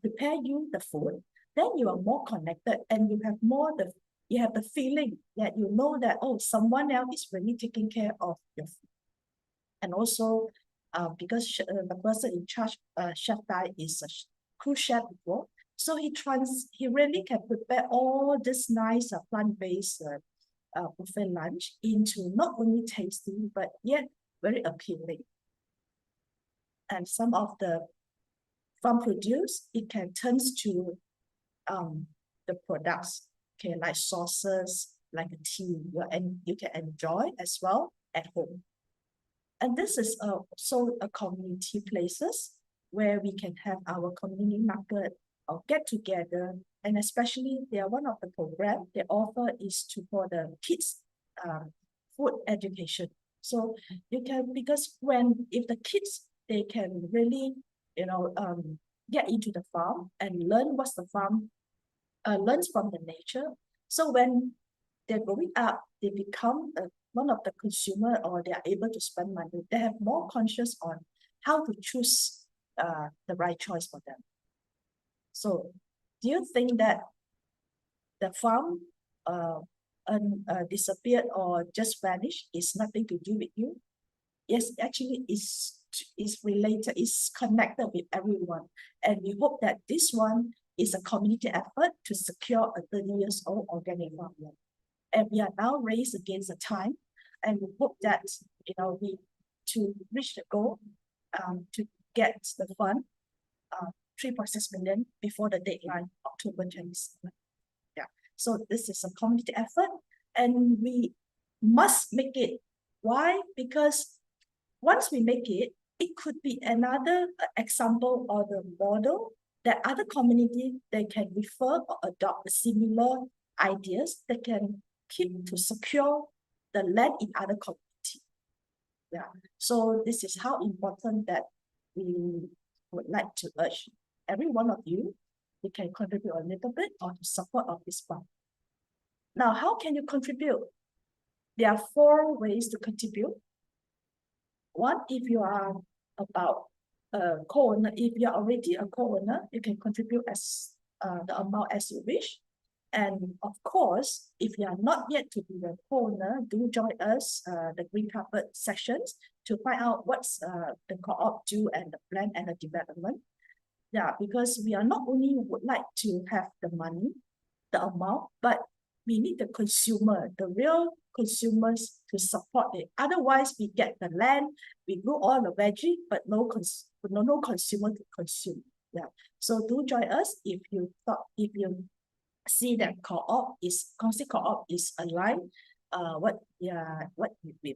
prepare you the food, then you are more connected, and you have the feeling that you know that, oh, someone else is really taking care of your food. And also, because the person in charge, Chef Tai, is a cruise chef before, so he really can prepare all this nice plant-based buffet lunch into not only tasty, but yet very appealing. And some of the farm produce, it can turn to the products, okay, like sauces, like a tea, you can enjoy as well at home. And this is also a community places where we can have our community market or get together. And especially one of the programs they offer is for the kids food education. So you can, because if the kids, they can really, get into the farm and learn what's the farm, learns from the nature. So when they're growing up, they become one of the consumer, or they are able to spend money. They have more conscious on how to choose the right choice for them. So do you think that the farm disappeared or just vanished is nothing to do with you? Yes, actually is related, is connected with everyone. And we hope that this one is a community effort to secure a 30 years old organic farmland. And we are now raised against the time, and we hope that to reach the goal, to get the fund, 3.6 million before the deadline, October 27. Yeah. So this is a community effort, and we must make it. Why? Because once we make it, it could be another example or the model that other community they can refer or adopt similar ideas that can keep to secure the land in other community. Yeah, so this is how important that we would like to urge every one of you. You can contribute a little bit or to support of this fund. Now, how can you contribute? There are 4 ways to contribute. One, if you are about a co-owner, if you are already a co-owner, you can contribute as the amount as you wish. And of course, if you are not yet to be a co-owner, do join us the green carpet sessions to find out what's the co-op do and the plan and the development. Yeah, because we are not only would like to have the money, the amount, but we need the consumer, the real consumers to support it. Otherwise, we get the land, we grow all the veggie, but no consumer to consume. Yeah. So do join us if you see that Kongsi co-op is aligned, what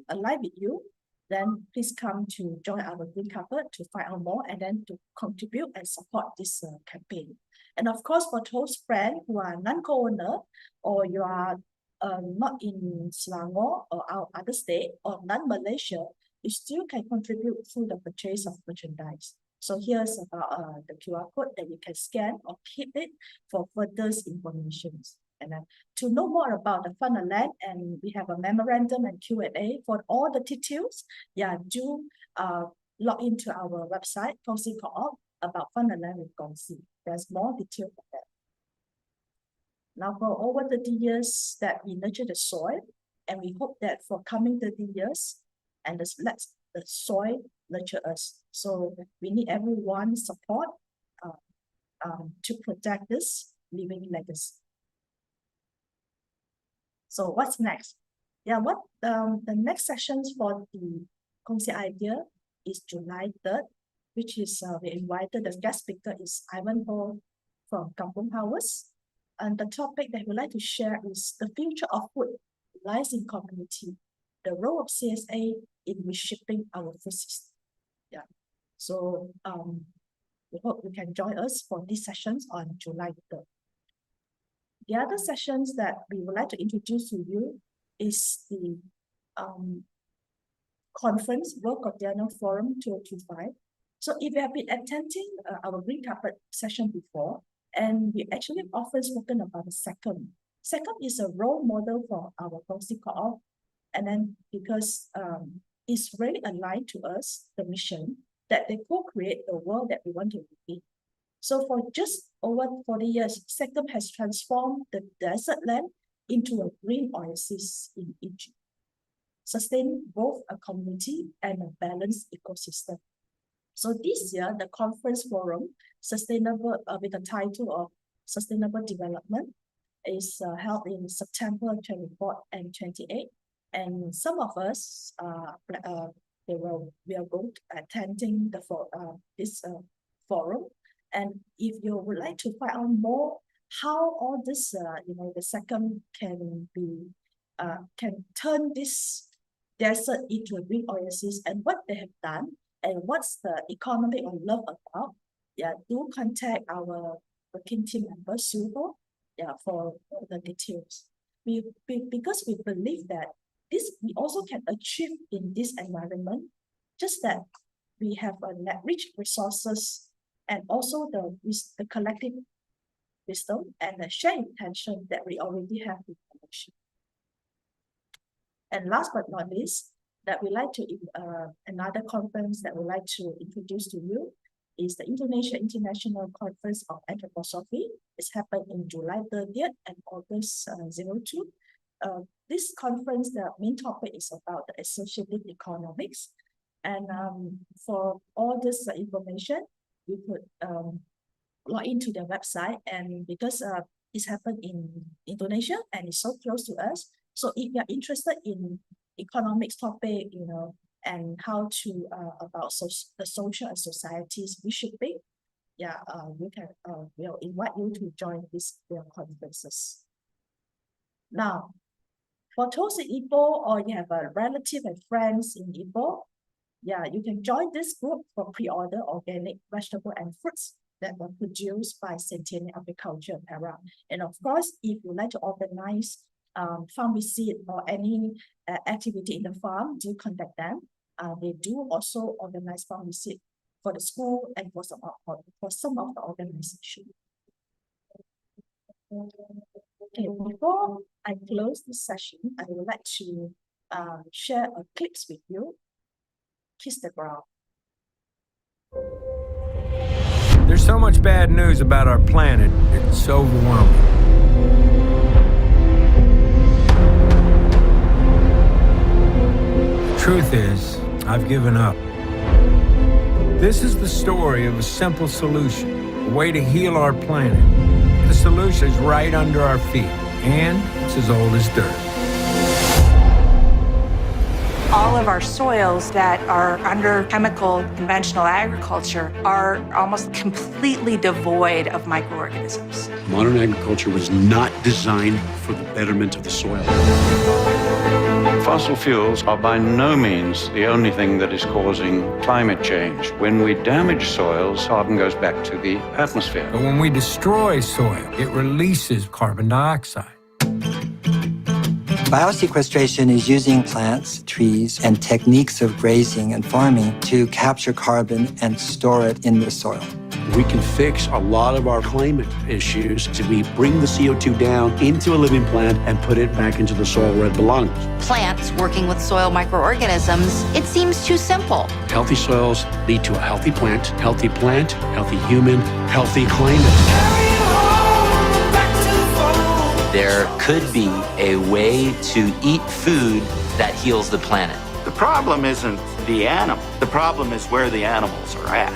aligned with you, then please come to join our green carpet to find out more and then to contribute and support this campaign. And of course, for those friends who are non-co-owner or you are not in Selangor or our other state or non-Malaysia, you still can contribute through the purchase of merchandise. So here's about the QR code that you can scan or keep it for further information. And then to know more about the Fund and Land, and we have a memorandum and Q&A for all the details. Yeah, do log into our website, Kongsi Co-op, about Fund and Land with Kongsi. There's more detail for that. Now, for over 30 years that we nurture the soil, and we hope that for coming 30 years, and let the soil nurture us. So we need everyone's support to protect this living legacy. So what's next? Yeah, the next sessions for the Kongsi idea is July 3rd, which is we invited, the guest speaker is Ivan Ho from Kampung House. And the topic that we'd like to share is the future of food lies in community, the role of CSA in reshaping our food system. Yeah. So we hope you can join us for these sessions on July 3rd. The other sessions that we would like to introduce to you is the conference, World Coordinator Forum 2025. So if you have been attending our green carpet session before, and we actually often spoken about the second. Second is a role model for our Kongsi Co-op, and then because it's really aligned to us, the mission, that they co-create the world that we want to live in. So for just over 40 years, Second has transformed the desert land into a green oasis in Egypt, sustaining both a community and a balanced ecosystem. So this year, the conference forum, sustainable with the title of Sustainable Development, is held in September 24th and 28th. And some of us we are going to attending this forum. And if you would like to find out more how all this, the second can turn this desert into a green oasis and what they have done and what's the economy of love about, yeah, do contact our working team member, Siew Hoe, yeah, for the details. Because we believe that this we also can achieve in this environment, just that we have a rich resources and also the collective wisdom and the shared intention that we already have with connection. And last but not least, that we like to another conference that we like to introduce to you is the Indonesia International Conference of Anthroposophy. It's happened in July 30th and August 02. This conference, the main topic is about the associative economics. And for all this information, you could log into the website. And because it's happened in Indonesia and it's so close to us, so if you're interested in economics topic, and how to about the social and societies reshaping, yeah, you can we'll invite you to join these conferences. Now, for those in Ipoh or you have a relative and friends in Ipoh, yeah, you can join this group for pre-order organic vegetable and fruits that were produced by Centainnel Agriculture, Perak. And of course, if you like to organize farm visit or any activity in the farm, do contact them. they do also organize farm visit for the school and for some of the organization. Okay, before I close this session, I would like to share a clips with you. Kiss the ground. There's so much bad news about our planet, it's overwhelming. The truth is, I've given up. This is the story of a simple solution, a way to heal our planet. The solution is right under our feet, and it's as old as dirt. All of our soils that are under chemical conventional agriculture are almost completely devoid of microorganisms. Modern agriculture was not designed for the betterment of the soil. Fossil fuels are by no means the only thing that is causing climate change. When we damage soils, carbon goes back to the atmosphere. But when we destroy soil, it releases carbon dioxide. Biosequestration is using plants, trees, and techniques of grazing and farming to capture carbon and store it in the soil. We can fix a lot of our climate issues if we bring the CO2 down into a living plant and put it back into the soil where it belongs. Plants working with soil microorganisms, it seems too simple. Healthy soils lead to a healthy plant, healthy human, healthy climate. There could be a way to eat food that heals the planet. The problem isn't the animal. The problem is where the animals are at.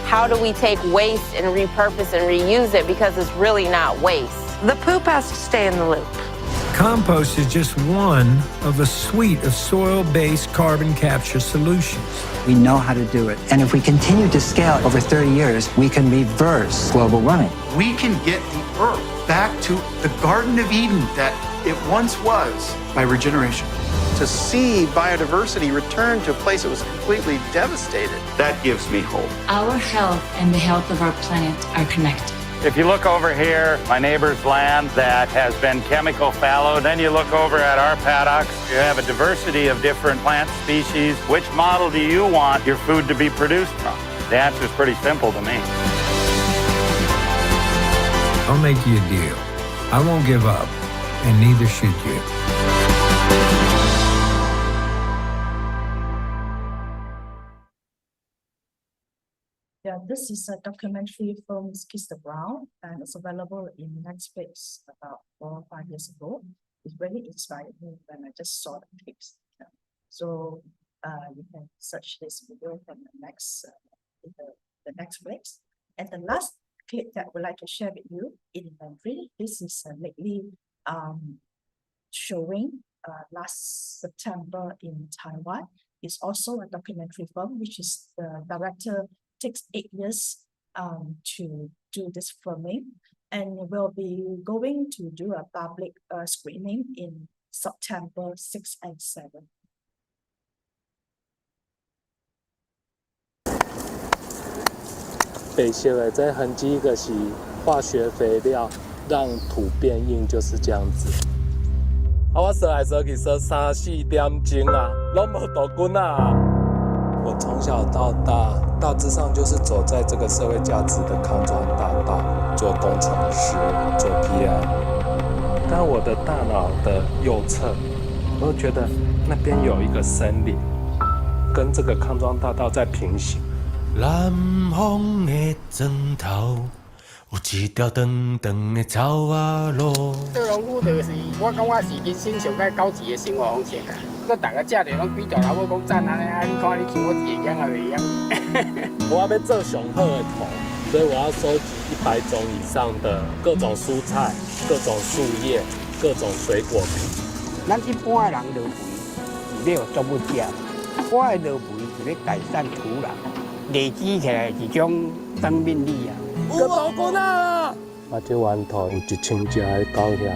How do we take waste and repurpose and reuse it because it's really not waste? The poop has to stay in the loop. Compost is just one of a suite of soil-based carbon capture solutions. We know how to do it. And if we continue to scale over 30 years, we can reverse global warming. We can get the Earth back to the Garden of Eden that it once was by regeneration. To see biodiversity return to a place that was completely devastated. That gives me hope. Our health and the health of our planet are connected. If you look over here, my neighbor's land that has been chemical fallowed, then you look over at our paddocks, you have a diversity of different plant species. Which model do you want your food to be produced from? The answer is pretty simple to me. I'll make you a deal. I won't give up, and neither should you. Yeah, this is a documentary from Kiss the Ground, and it's available in Netflix about 4 or 5 years ago. It really inspired me when I just saw the clips. Yeah. So you can search this video from the next Netflix. And the last clip that I would like to share with you in inventory, this is lately showing last September in Taiwan. It's also a documentary film, which is the director takes 8 years to do this filming, and we'll be going to do a public screening in September 6 and 7. 北线的这痕迹个是化学肥料让土变硬，就是这样子。我踅来踅去踅3、4点钟啊，拢无倒滚啊。我从小到大，大致上就是走在这个社会价值的康庄大道，做工程师，做 PM。但我的大脑的右侧，我觉得那边有一个森林，跟这个康庄大道在平行。南方的砖头，有一条长长的草仔路。做农夫就是，我感觉是人生上介高级的生活方式啊。我大家食着拢比大老母讲赞安尼啊！你看你像我一个样啊袂样。我要做上好的土，所以我要收集100种以上的各种蔬菜、各种树叶、各种水果皮。咱一般的人落肥是要作物食，我的落肥是要改善土壤。 累积起来一种生命力啊！有毛棍啊！啊，这源头有1000只的狗遐，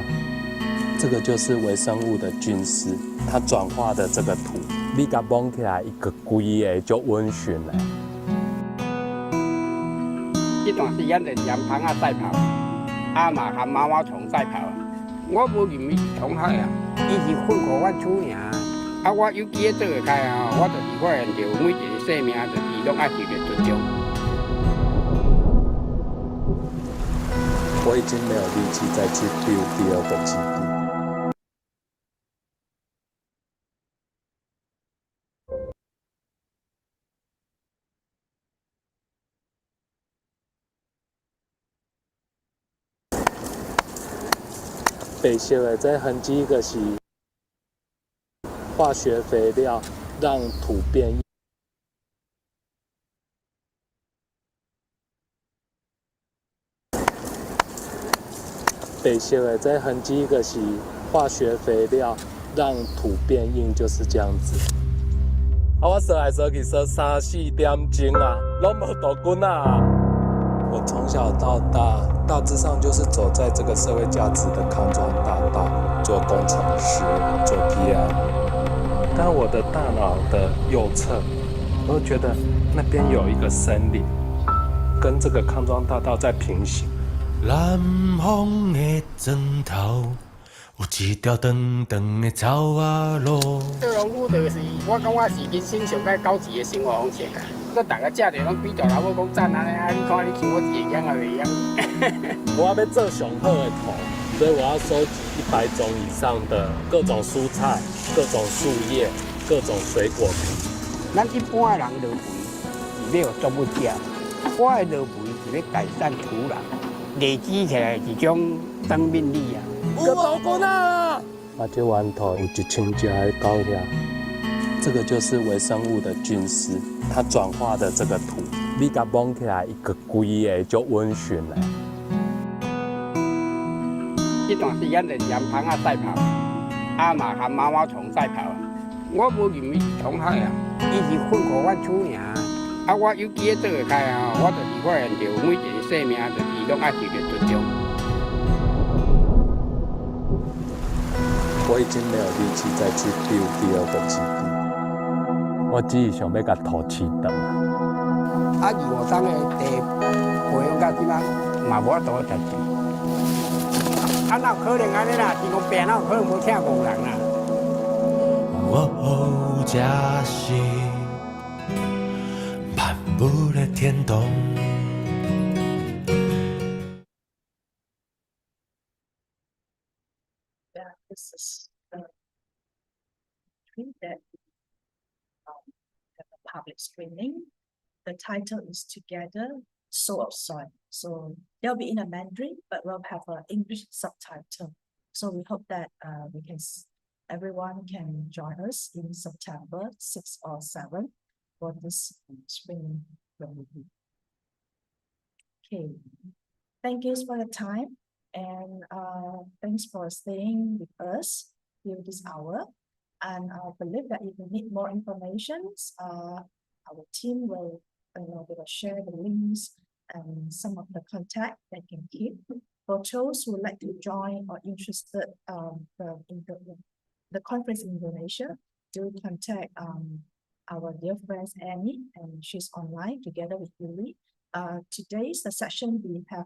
这个就是微生物的菌丝，它转化的这个土，你甲摸起来一个规个就温驯了。这段时间就养蜂啊赛跑，啊嘛含毛毛虫赛跑，我无认为同学啊，伊是混口饭吃尔。啊，我有机做会开啊，我就是发现着每一个生命就是拢爱受到尊重。我已经没有力气再去 build 第二个基地。白色的这痕迹就是化学肥料让土变硬。白色的这痕迹就是化学肥料让土变硬，就是这样子。啊，我扫来扫去扫3-4点钟啊，拢无倒滚啊！我从小到大，大致上就是走在这个社会价值的康庄大道，做工程师，做 PM。但我的大脑的右侧，我觉得那边有一个森林，跟这个康庄大道在平行。南方的砖头，有一条长长的草仔路。做农夫就是，我感觉是人生上介高级的生活方式啊。咱大家食着拢比大老母讲赞安尼啊！你看你像我一个样啊袂样。我要做上好的土，所以我要收集100种以上的各种蔬菜、各种树叶、各种水果皮。咱一般的人落肥是要有作物食，我的落肥是要改善土壤，累积起来一种生命力啊。有倒滚啊！啊，这源头有1000只的狗遐。这个就是微生物的菌丝，它转化的这个土，你甲摸起来一个规个就温驯了。这段时间就是养蜂仔赛跑，啊嘛含毛毛虫赛跑。我无认为是虫害啊，伊是混互阮处尔。啊，我有机做会开啊，我就是发现着每一个生命就是拢爱受到尊重。我已经没有力气再去 build 第二个基地。我只是想要甲土饲长啊！啊，2-3个地培养到即摆嘛无法度赚钱。啊，哪有可能安尼啦？天公病哪有可能无请工人啦？哦，这是万物的天堂。Yeah, this is the dream that have a public screening. The title is Together Soul of Soil. So they'll be in a Mandarin, but we'll have an English subtitle. So we hope that everyone can join us in September 6 or 7 for this screening review. Okay, thank you for your time, and thanks for staying with us during this hour. And I believe that if you need more information, our team will they will share the links and some of the contact they can keep. For those who would like to join or interested the conference in Indonesia, do contact our dear friend Annie, and she's online together with Lily. Today's the session we have,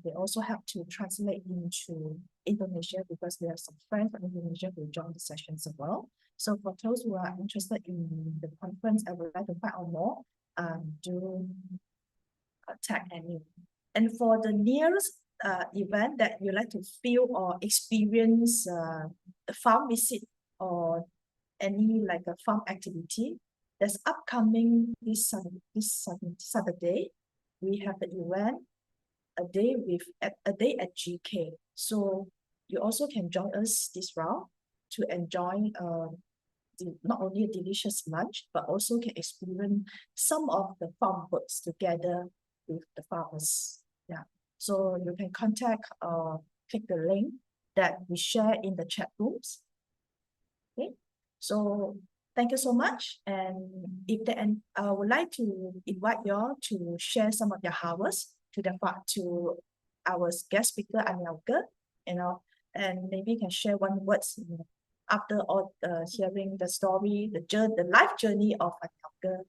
they also have to translate into Indonesia because we have some friends from Indonesia who join the sessions as well. So for those who are interested in the conference and would like to find out more, do contact Annie. And for the nearest event that you like to feel or experience the farm visit or any like a farm activity, that's upcoming this Saturday. We have the event, a day at GK. So you also can join us this round to enjoy not only a delicious lunch, but also can experience some of the farm works together with the farmers. Yeah. So you can contact or click the link that we share in the chat rooms. Okay. So thank you so much. And if I would like to invite you all to share some of your harvest to our guest speaker, Niao, and maybe you can share one words after all hearing the story, the life journey of Niao,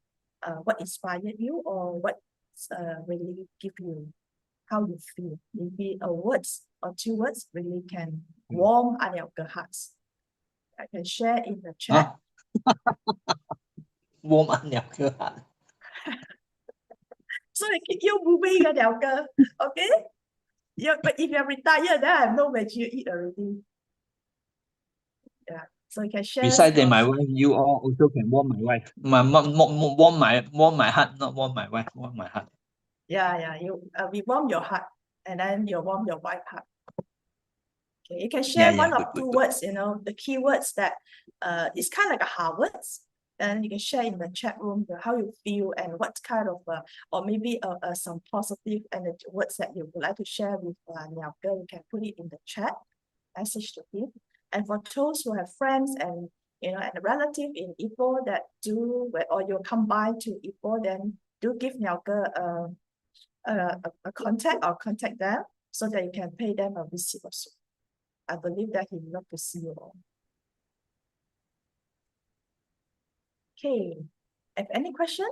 what inspired you or what really give you how you feel. Maybe a words or 2 words really can warm Niao hearts. I can share in the chat. warm up Niao Ke hut. So I keep you moving, Niao Ke. Okay? Yeah, but if you're retired, then I have no veg you eat already. Yeah. So you can share. Besides your- my wife, you all also can warm my wife. Warm my hut, not warm my wife, warm my hut. Yeah. We warm your heart, and then you warm your wife heart. Okay, you can share one or two words, the keywords that it's kind of like a Harvard's. And you can share in the chat room how you feel and what kind of or maybe some positive energy words that you would like to share with Niao Ke. You can put it in the chat, message to him. And for those who have friends and and a relative in Ipoh that or you come by to Ipoh, then do give Niao Ke a contact or contact them so that you can pay them a visit also. I believe that he would love to see you all. Okay, have any question?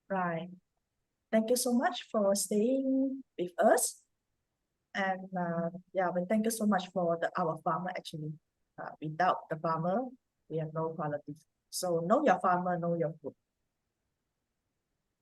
Right. Thank you so much for staying with us. And we thank you so much for our farmer actually. Without the farmer, we have no quality. So know your farmer, know your food.